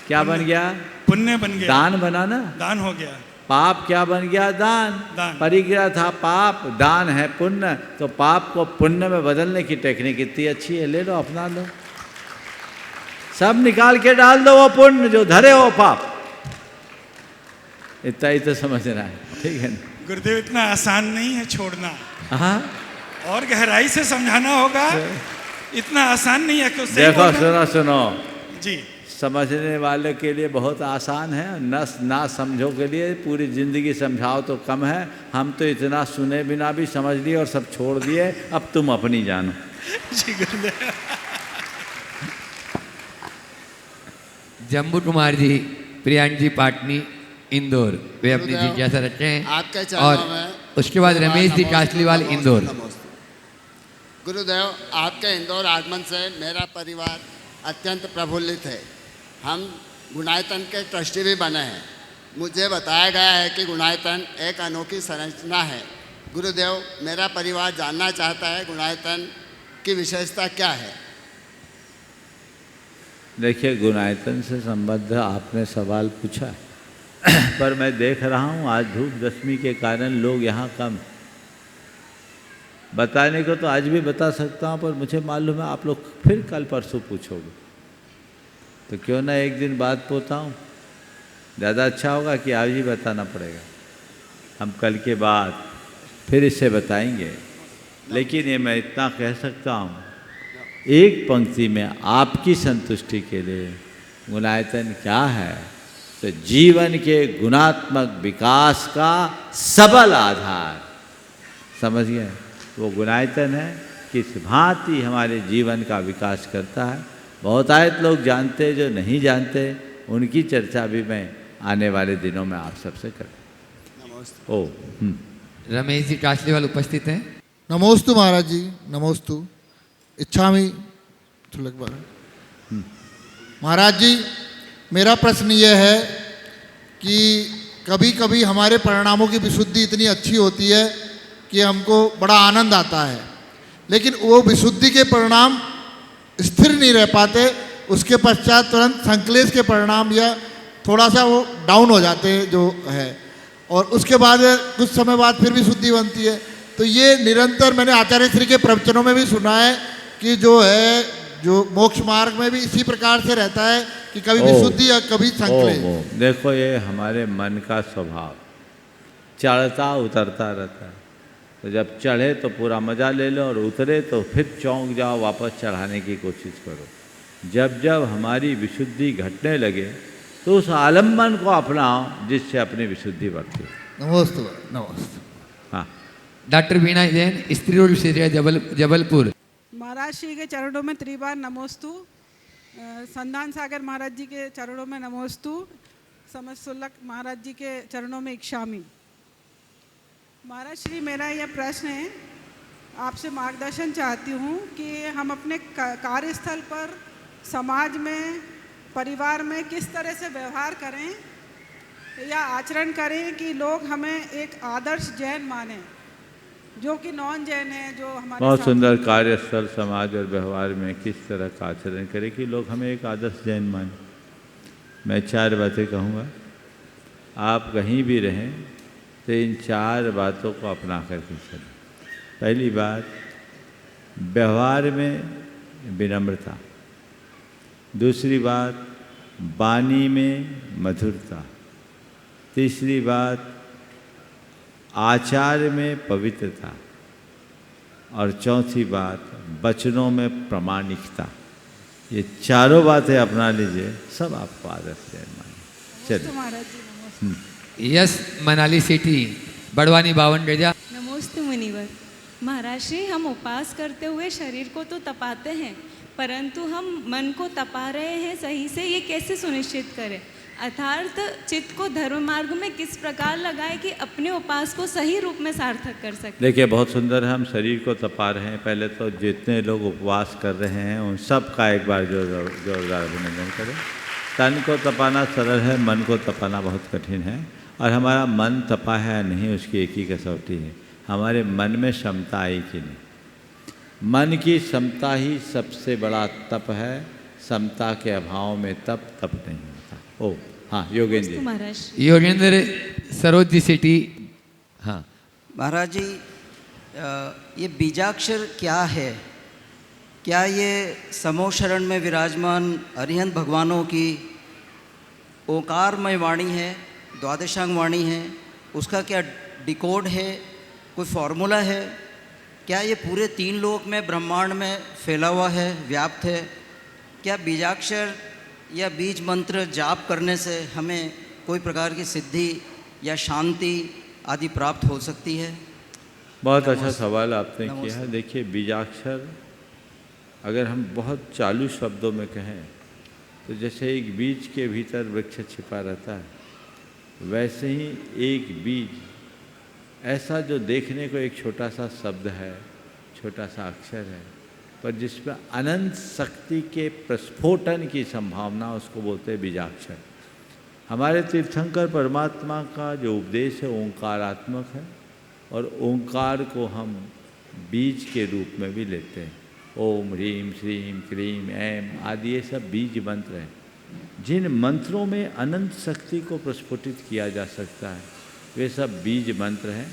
क्या बन गया? पुण्य बन गया। दान बना ना, दान हो गया। पाप क्या बन गया? दान। परिग्रह था पाप, दान है पुण्य। तो पाप को पुण्य में बदलने की टेक्निक इतनी अच्छी है, ले लो, अपना लो, सब निकाल के डाल दो वो पुण्य जो धरे हो पाप। इतना ही तो समझना है, ठीक है ना गुरुदेव? इतना आसान नहीं है छोड़ना। हाँ, और गहराई से समझाना होगा, इतना आसान नहीं है। क्यों? देखो, सुनो सुनो जी, समझने वाले के लिए बहुत आसान है, ना समझो के लिए पूरी जिंदगी समझाओ तो कम है। हम तो इतना सुने बिना भी समझ लिए और सब छोड़ दिए, अब तुम अपनी जानो। जी गुरुदेव। जम्बू कुमार जी, प्रियांक जी पाटनी, इंदौर, वे अपनी जिज्ञासा रखे हैं। आपके चरणों और में उसके बाद रमेश जी कासलीवाल, इंदौर। गुरुदेव, आपके इंदौर आगमन से मेरा परिवार अत्यंत प्रफुल्लित है। हम गुणायतन के ट्रस्टी भी बने हैं। मुझे बताया गया है कि गुणायतन एक अनोखी संरचना है। गुरुदेव, मेरा परिवार जानना चाहता है गुणायतन की विशेषता क्या है? देखिए, गुणायतन से संबद्ध आपने सवाल पूछा, पर मैं देख रहा हूँ आज धूप दशमी के कारण लोग यहाँ कम। बताने को तो आज भी बता सकता हूँ, पर मुझे मालूम है आप लोग फिर कल परसों पूछोगे, तो क्यों ना एक दिन बाद बताऊँ? ज़्यादा अच्छा होगा कि आज ही बताना पड़ेगा। हम कल के बाद फिर इसे बताएंगे। लेकिन ये मैं इतना कह सकता हूँ, एक पंक्ति में आपकी संतुष्टि के लिए गुणायतन क्या है, तो जीवन के गुणात्मक विकास का सबल आधार, समझ गए? वो गुणायतन है, किस भांति हमारे जीवन का विकास करता है। बहुतायत लोग जानते, जो नहीं जानते उनकी चर्चा भी मैं आने वाले दिनों में आप सबसे करूँ। ओ रमेश जी काशलीवाल उपस्थित हैं। नमोस्तु महाराज जी, नमोस्तु। इच्छामि महाराज जी, मेरा प्रश्न ये है कि कभी कभी हमारे परिणामों की विशुद्धि इतनी अच्छी होती है कि हमको बड़ा आनंद आता है, लेकिन वो विशुद्धि के परिणाम स्थिर नहीं रह पाते। उसके पश्चात तुरंत संक्लेश के परिणाम या थोड़ा सा वो डाउन हो जाते हैं जो है, और उसके बाद कुछ समय बाद फिर भी शुद्धि बनती है। तो ये निरंतर मैंने आचार्य श्री के प्रवचनों में भी सुना है कि जो है जो मोक्ष मार्ग में भी इसी प्रकार से रहता है कि कभी विशुद्धि या कभी संक्लेश। देखो, ये हमारे मन का स्वभाव चढ़ता उतरता रहता है। तो जब चढ़े तो पूरा मज़ा ले लो, और उतरे तो फिर चौंक जाओ, वापस चढ़ाने की कोशिश करो। जब जब हमारी विशुद्धि घटने लगे तो उस आलम्बन को अपनाओ जिससे अपनी विशुद्धि बढ़ती है। नमस्ते नमस्ते। हाँ, डॉक्टर वीणा जैन, स्त्री रोग विशेषज्ञ, जबलपुर। महाराज श्री के चरणों में त्रिबार नमोस्तु। संधान सागर महाराज जी के चरणों में नमोस्तु। समस्तुल्लक महाराज जी के चरणों में इक्षामि। महाराज श्री, मेरा यह प्रश्न है, आपसे मार्गदर्शन चाहती हूँ कि हम अपने कार्यस्थल पर, समाज में, परिवार में किस तरह से व्यवहार करें या आचरण करें कि लोग हमें एक आदर्श जैन माने, जो कि नॉन जैन है, जो हमारे बहुत सुंदर। कार्यस्थल, समाज और व्यवहार में किस तरह का आचरण करें कि लोग हमें एक आदर्श जैन माने। मैं 4 बातें कहूँगा, आप कहीं भी रहें तो इन 4 बातों को अपना करके चलें। पहली बात, व्यवहार में विनम्रता। दूसरी बात, वाणी में मधुरता। तीसरी बात, आचार में पवित्रता। और चौथी बात, वचनों में प्रामाणिकता। ये 4 बातें अपना लीजिए, सब आपको आदर्श जैन माने। चलिए। यस मनाली सिटी, बड़वानी 52 रेजा। नमोस्तु मुनिवर। महाराज श्री, हम उपवास करते हुए शरीर को तो तपाते हैं, परंतु हम मन को तपा रहे हैं सही से, ये कैसे सुनिश्चित करें? अर्थात चित्त को धर्म मार्ग में किस प्रकार लगाए कि अपने उपास को सही रूप में सार्थक कर सकें? देखिए, बहुत सुंदर है, हम शरीर को तपा रहे हैं। पहले तो जितने लोग उपवास कर रहे हैं उन सब का एक बार जोरदार अभिनंदन करें। तन को तपाना सरल है, मन को तपाना बहुत कठिन है। और हमारा मन तपा है या नहीं, उसकी एक ही कसौटी है, हमारे मन में क्षमता आई कि नहीं। मन की क्षमता ही सबसे बड़ा तप है। समता के अभाव में तप नहीं होता। ओ हाँ, योगेंद्र जी। योगेंद्र सरोज सिटी। हाँ महाराज जी, ये बीजाक्षर क्या है? क्या ये समो शरण में विराजमान अरिहंत भगवानों की ओंकारमय वाणी है, द्वादशांग वाणी है? उसका क्या डिकोड है, कोई फॉर्मूला है? क्या ये पूरे 3 लोक में, ब्रह्मांड में फैला हुआ है, व्याप्त है? क्या बीजाक्षर या बीज मंत्र जाप करने से हमें कोई प्रकार की सिद्धि या शांति आदि प्राप्त हो सकती है? बहुत अच्छा सवाल आपने किया है। देखिए, बीजाक्षर अगर हम बहुत चालू शब्दों में कहें तो जैसे एक बीज के भीतर वृक्ष छिपा रहता है, वैसे ही एक बीज ऐसा जो देखने को एक छोटा सा शब्द है, छोटा सा अक्षर है, पर जिसमें अनंत शक्ति के प्रस्फोटन की संभावना, उसको बोलते हैं बीजाक्षर। हमारे तीर्थंकर परमात्मा का जो उपदेश है ओंकारात्मक है, और ओंकार को हम बीज के रूप में भी लेते हैं। ओम ह्रीम श्रीम क्रीम ऐम आदि ये सब बीज मंत्र हैं। जिन मंत्रों में अनंत शक्ति को प्रस्फुटित किया जा सकता है, वे सब बीज मंत्र हैं।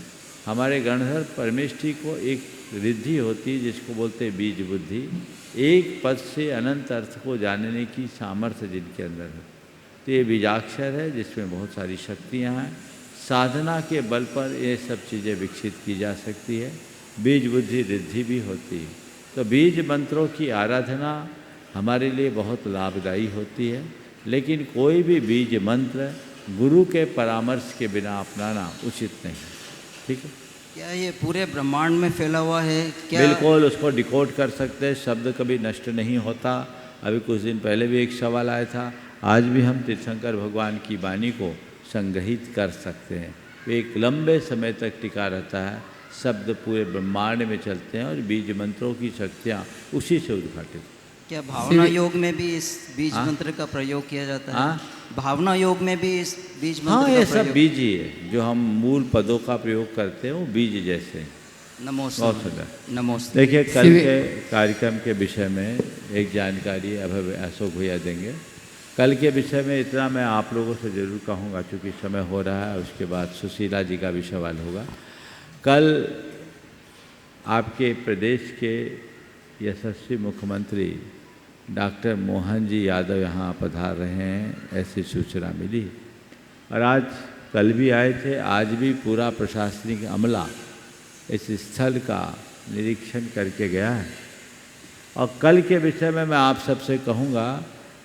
हमारे गणधर परमेष्ठी को एक रिद्धि होती है जिसको बोलते हैं बीज बुद्धि। एक पद से अनंत अर्थ को जानने की सामर्थ्य जिनके अंदर है, तो ये बीजाक्षर है जिसमें बहुत सारी शक्तियाँ हैं। साधना के बल पर ये सब चीज़ें विकसित की जा सकती है। बीज बुद्धि रिद्धि भी होती है। तो बीज मंत्रों की आराधना हमारे लिए बहुत लाभदायी होती है, लेकिन कोई भी बीज मंत्र गुरु के परामर्श के बिना अपनाना उचित नहीं। ठीक है? क्या ये पूरे ब्रह्मांड में फैला हुआ है क्या? बिल्कुल, उसको डिकोड कर सकते हैं। शब्द कभी नष्ट नहीं होता, अभी कुछ दिन पहले भी एक सवाल आया था, आज भी हम तीर्थंकर भगवान की वाणी को संग्रहित कर सकते हैं। वे एक लंबे समय तक टिका रहता है, शब्द पूरे ब्रह्मांड में चलते हैं और बीज मंत्रों की शक्तियाँ उसी से उद्घाटित। क्या भावना योग में भी इस बीज मंत्र का प्रयोग किया जाता है? भावना योग में भी इस बीज मंत्र हाँ, का ये प्रयोग? सब बीज ही है, जो हम मूल पदों का प्रयोग करते हैं वो बीज जैसे हैं। नमोस्तु। नमोस्तु। देखिए, कल के कार्यक्रम के विषय में एक जानकारी अब अशोक भैया देंगे। कल के विषय में इतना मैं आप लोगों से ज़रूर कहूँगा, चूँकि समय हो रहा है, उसके बाद सुशीला जी का भी सवाल होगा। कल आपके प्रदेश के यशस्वी मुख्यमंत्री डॉक्टर मोहन जी यादव यहाँ पधार रहे हैं, ऐसी सूचना मिली। और आज कल भी आए थे, आज भी पूरा प्रशासनिक अमला इस स्थल का निरीक्षण करके गया है। और कल के विषय में मैं आप सबसे कहूँगा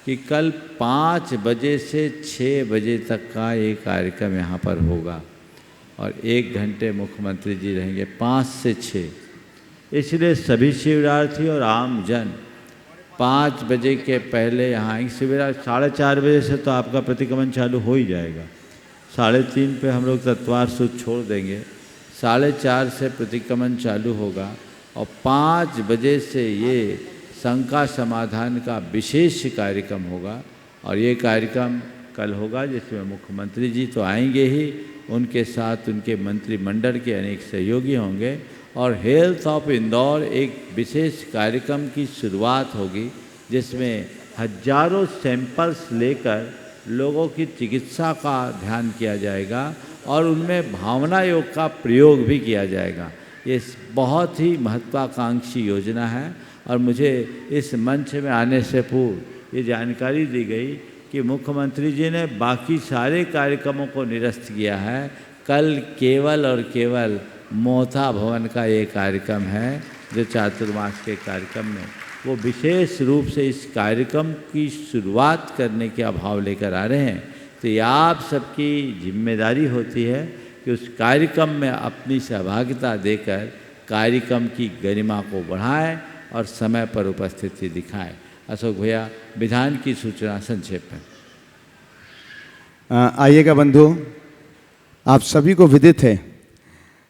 कि कल 5 बजे से 6 बजे तक का ये कार्यक्रम यहाँ पर होगा और 1 घंटे मुख्यमंत्री जी रहेंगे, 5 से 6। इसलिए सभी शिविरार्थी और आम जन 5 बजे के पहले यहाँ आएंगे। शिविरार्थी 4:30 बजे से तो आपका प्रतिक्रमण चालू हो ही जाएगा, 3:30 पे हम लोग तत्वार सूद छोड़ देंगे, 4:30 से प्रतिक्रमण चालू होगा और 5 बजे से ये शंका समाधान का विशेष कार्यक्रम होगा। और ये कार्यक्रम कल होगा जिसमें मुख्यमंत्री जी तो आएंगे ही, उनके साथ उनके मंत्रिमंडल के अनेक सहयोगी होंगे और हेल्थ ऑफ इंदौर एक विशेष कार्यक्रम की शुरुआत होगी, जिसमें हजारों सैंपल्स लेकर लोगों की चिकित्सा का ध्यान किया जाएगा और उनमें भावना योग का प्रयोग भी किया जाएगा। ये बहुत ही महत्वाकांक्षी योजना है और मुझे इस मंच में आने से पूर्व ये जानकारी दी गई कि मुख्यमंत्री जी ने बाकी सारे कार्यक्रमों को निरस्त किया है। कल केवल और केवल मोथा भवन का ये कार्यक्रम है जो चातुर्मास के कार्यक्रम में वो विशेष रूप से इस कार्यक्रम की शुरुआत करने के अभाव लेकर आ रहे हैं। तो ये आप सबकी जिम्मेदारी होती है कि उस कार्यक्रम में अपनी सहभागिता देकर कार्यक्रम की गरिमा को बढ़ाएं और समय पर उपस्थिति दिखाएं। अशोक भैया, विधान की सूचना संक्षेप में। आइएगा बंधु, आप सभी को विदित है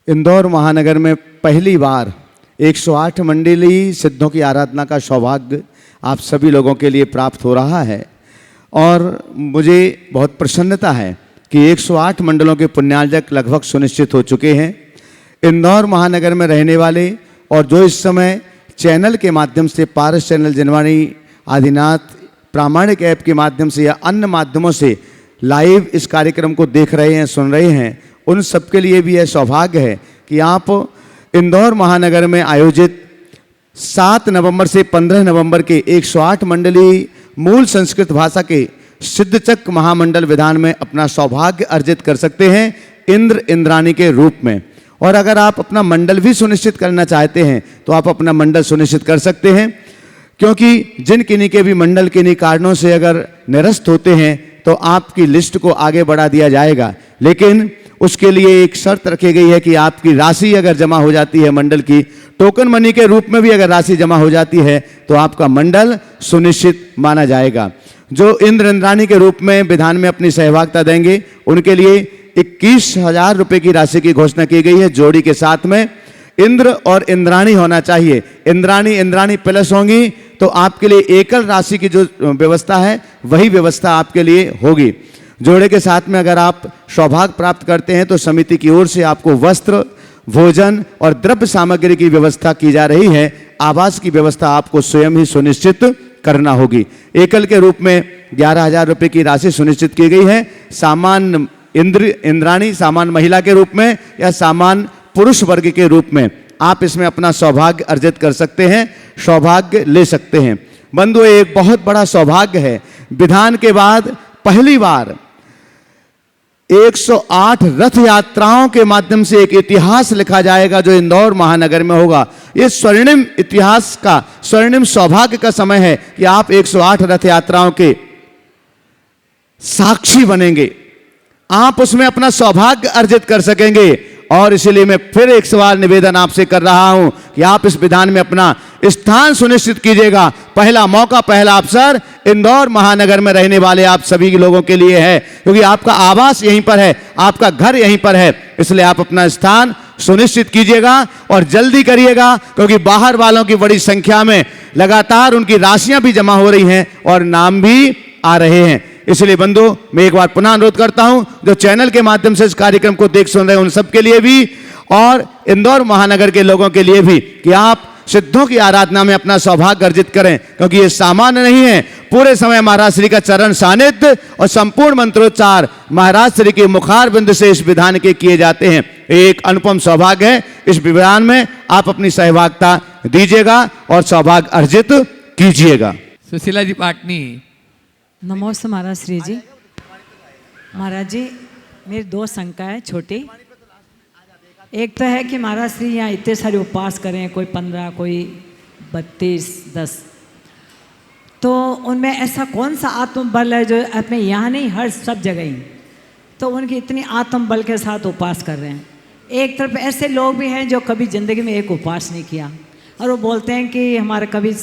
इंदौर महानगर में पहली बार 108 मंडली सिद्धों की आराधना का सौभाग्य आप सभी लोगों के लिए प्राप्त हो रहा है और मुझे बहुत प्रसन्नता है कि 108 मंडलों के पुण्यार्जक लगभग सुनिश्चित हो चुके हैं। इंदौर महानगर में रहने वाले और जो इस समय चैनल के माध्यम से पारस चैनल, जनवाणी, आदिनाथ, प्रामाणिक ऐप के माध्यम से या अन्य माध्यमों से लाइव इस कार्यक्रम को देख रहे हैं, सुन रहे हैं, उन सबके लिए भी यह सौभाग्य है कि आप इंदौर महानगर में आयोजित 7 नवंबर से 15 नवंबर के 108 मंडली मूल संस्कृत भाषा के सिद्धचक महामंडल विधान में अपना सौभाग्य अर्जित कर सकते हैं इंद्र इंद्राणी के रूप में। और अगर आप अपना मंडल भी सुनिश्चित करना चाहते हैं तो आप अपना मंडल सुनिश्चित कर सकते हैं, क्योंकि जिन किन्हीं के भी मंडल किन्हीं कारणों से अगर निरस्त होते हैं तो आपकी लिस्ट को आगे बढ़ा दिया जाएगा। लेकिन उसके लिए एक शर्त रखी गई है कि आपकी राशि अगर जमा हो जाती है मंडल की, टोकन मनी के रूप में भी अगर राशि जमा हो जाती है तो आपका मंडल सुनिश्चित माना जाएगा। जो इंद्र इंद्राणी के रूप में विधान में अपनी सहभागिता देंगे उनके लिए 21,000 रुपये की राशि की घोषणा की गई है। जोड़ी के साथ में इंद्र और इंद्राणी होना चाहिए, इंद्राणी प्लस होंगी तो आपके लिए एकल राशि की जो व्यवस्था है वही व्यवस्था आपके लिए होगी। जोड़े के साथ में अगर आप सौभाग्य प्राप्त करते हैं तो समिति की ओर से आपको वस्त्र, भोजन और द्रव्य सामग्री की व्यवस्था की जा रही है। आवास की व्यवस्था आपको स्वयं ही सुनिश्चित करना होगी। एकल के रूप में 11,000 रुपये की राशि सुनिश्चित की गई है। सामान्य इंद्राणी सामान्य महिला के रूप में या सामान्य पुरुष वर्ग के रूप में आप इसमें अपना सौभाग्य अर्जित कर सकते हैं, सौभाग्य ले सकते हैं। बंधु, एक बहुत बड़ा सौभाग्य है, विधान के बाद पहली बार 108 रथ यात्राओं के माध्यम से एक इतिहास लिखा जाएगा जो इंदौर महानगर में होगा। ये स्वर्णिम इतिहास का, स्वर्णिम सौभाग्य का समय है कि आप 108 रथ यात्राओं के साक्षी बनेंगे, आप उसमें अपना सौभाग्य अर्जित कर सकेंगे और इसलिए मैं फिर एक सवाल निवेदन आपसे कर रहा हूं कि आप इस विधान में अपना स्थान सुनिश्चित कीजिएगा। पहला मौका, पहला अवसर इंदौर महानगर में रहने वाले आप सभी लोगों के लिए है, क्योंकि आपका आवास यहीं पर है, आपका घर यहीं पर है। इसलिए आप अपना स्थान सुनिश्चित कीजिएगा और जल्दी करिएगा, क्योंकि बाहर वालों की बड़ी संख्या में लगातार उनकी राशियां भी जमा हो रही हैं और नाम भी आ रहे हैं। इसलिए बंधु, मैं एक बार पुनः अनुरोध करता हूं, जो चैनल के माध्यम से इस कार्यक्रम को देख सुन रहे हैं उन सबके लिए भी और इंदौर महानगर के लोगों के लिए भी, कि आप सिद्धों की आराधना में अपना सौभाग्य अर्जित करें, क्योंकि ये सामान्य नहीं है। पूरे समय महाराज श्री का चरण सानिध्य और संपूर्ण मंत्रोच्चार महाराज श्री के मुखार बिंद से इस विधान के किए जाते हैं। एक अनुपम सौभाग्य है। इस विधान में आप अपनी सहभागिता दीजिएगा और सौभाग्य अर्जित कीजिएगा। सुशीला जी पाटनी। नमोस्तु महाराज श्री जी। महाराज जी, मेरी दो शंका है छोटी। एक तो है कि महाराज श्री यहाँ इतने सारे उपवास करें, कोई 15, कोई 32, 10, तो उनमें ऐसा कौन सा आत्मबल है जो अपने यहाँ नहीं हर सब जगह ही, तो उनकी इतनी आत्मबल के साथ उपवास कर रहे हैं। एक तरफ ऐसे लोग भी हैं जो कभी ज़िंदगी में एक उपवास नहीं किया और वो बोलते हैं कि हमारा कभी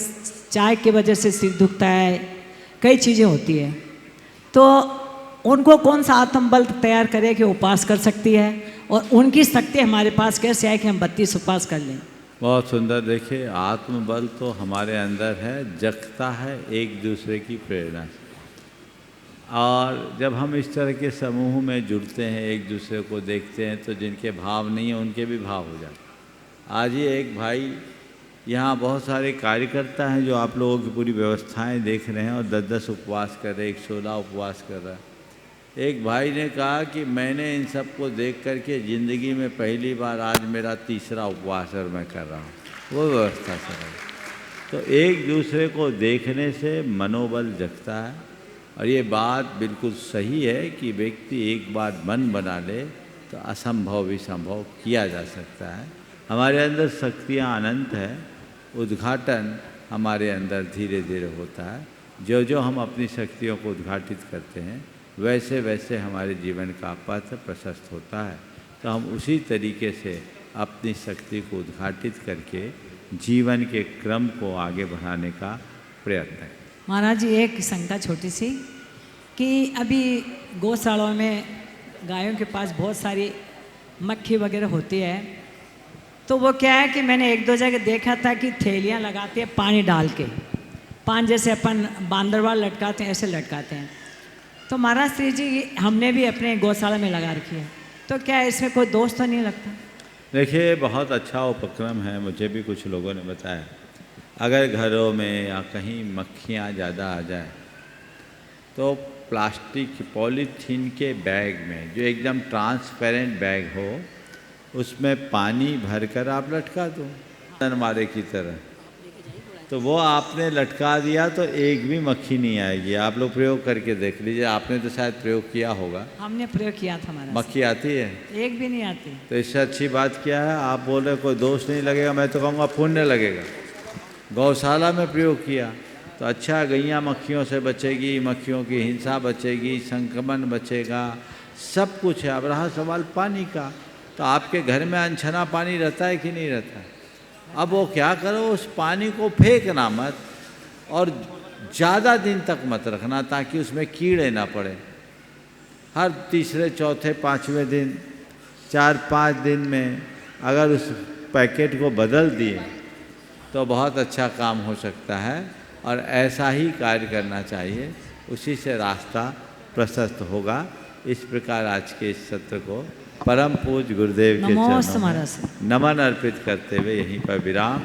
चाय की वजह से सिर दुखता है, कई चीज़ें होती है, तो उनको कौन सा आत्मबल तैयार करे कि उपवास कर सकती है, और उनकी शक्ति हमारे पास कैसे है कि हम 32 उपवास कर लें। बहुत सुंदर। देखिए, आत्मबल तो हमारे अंदर है, जगता है एक दूसरे की प्रेरणा से। और जब हम इस तरह के समूह में जुड़ते हैं, एक दूसरे को देखते हैं, तो जिनके भाव नहीं हैं उनके भी भाव हो जाते हैं। आज ही एक भाई, यहाँ बहुत सारे कार्यकर्ता हैं जो आप लोगों की पूरी व्यवस्थाएं देख रहे हैं और 10-10 उपवास कर रहे हैं, 16 उपवास कर रहा है। एक भाई ने कहा कि मैंने इन सबको देख करके ज़िंदगी में पहली बार आज मेरा 3रा उपवास और मैं कर रहा हूँ, वो व्यवस्था से है। तो एक दूसरे को देखने से मनोबल जगता है और ये बात बिल्कुल सही है कि व्यक्ति एक बार मन बना ले तो असंभव भी संभव किया जा सकता है। हमारे अंदर शक्तियाँ अनंत है, उद्घाटन हमारे अंदर धीरे धीरे होता है। जो जो हम अपनी शक्तियों को उद्घाटित करते हैं वैसे वैसे हमारे जीवन का पथ प्रशस्त होता है। तो हम उसी तरीके से अपनी शक्ति को उद्घाटित करके जीवन के क्रम को आगे बढ़ाने का प्रयत्न है। महाराज जी, एक शंका छोटी सी कि अभी गौशालाओं में गायों के पास बहुत सारी मक्खी वगैरह होती है, तो वो क्या है कि मैंने 1-2 जगह देखा था कि थैलियाँ लगाते हैं पानी डाल के, पान जैसे अपन बांदरवाल लटकाते हैं ऐसे लटकाते हैं। तो महाराज श्री जी, हमने भी अपने गौशाला में लगा रखी है, तो क्या इसमें कोई दोष तो नहीं लगता? देखिए, बहुत अच्छा उपक्रम है, मुझे भी कुछ लोगों ने बताया। अगर घरों में या कहीं मक्खियाँ ज़्यादा आ जाए तो प्लास्टिक पॉलीथीन के बैग में, जो एकदम ट्रांसपेरेंट बैग हो, उसमें पानी भरकर आप लटका दो मारे की तरह। तो वो आपने लटका दिया तो एक भी मक्खी नहीं आएगी। आप लोग प्रयोग करके देख लीजिए, आपने तो शायद प्रयोग किया होगा। हमने प्रयोग किया था महाराज। मक्खी आती है? एक भी नहीं आती। तो इससे अच्छी बात क्या है? आप बोल रहे कोई दोष नहीं लगेगा, मैं तो कहूँगा पुण्य लगेगा। गौशाला में प्रयोग किया तो अच्छा, गैया मक्खियों से बचेगी, मक्खियों की हिंसा बचेगी, संक्रमण बचेगा, सब कुछ है। अब रहा सवाल पानी का, तो आपके घर में अनछना पानी रहता है कि नहीं रहता है? अब वो क्या करो, उस पानी को फेंकना मत और ज़्यादा दिन तक मत रखना ताकि उसमें कीड़े ना पड़े। हर 3, 4, 5वें दिन, 4-5 दिन में अगर उस पैकेट को बदल दिए तो बहुत अच्छा काम हो सकता है और ऐसा ही कार्य करना चाहिए, उसी से रास्ता प्रशस्त होगा। इस प्रकार आज के इस सत्र को परम पूज्य गुरुदेव के चरणों में नमन अर्पित करते हुए यहीं पर विराम।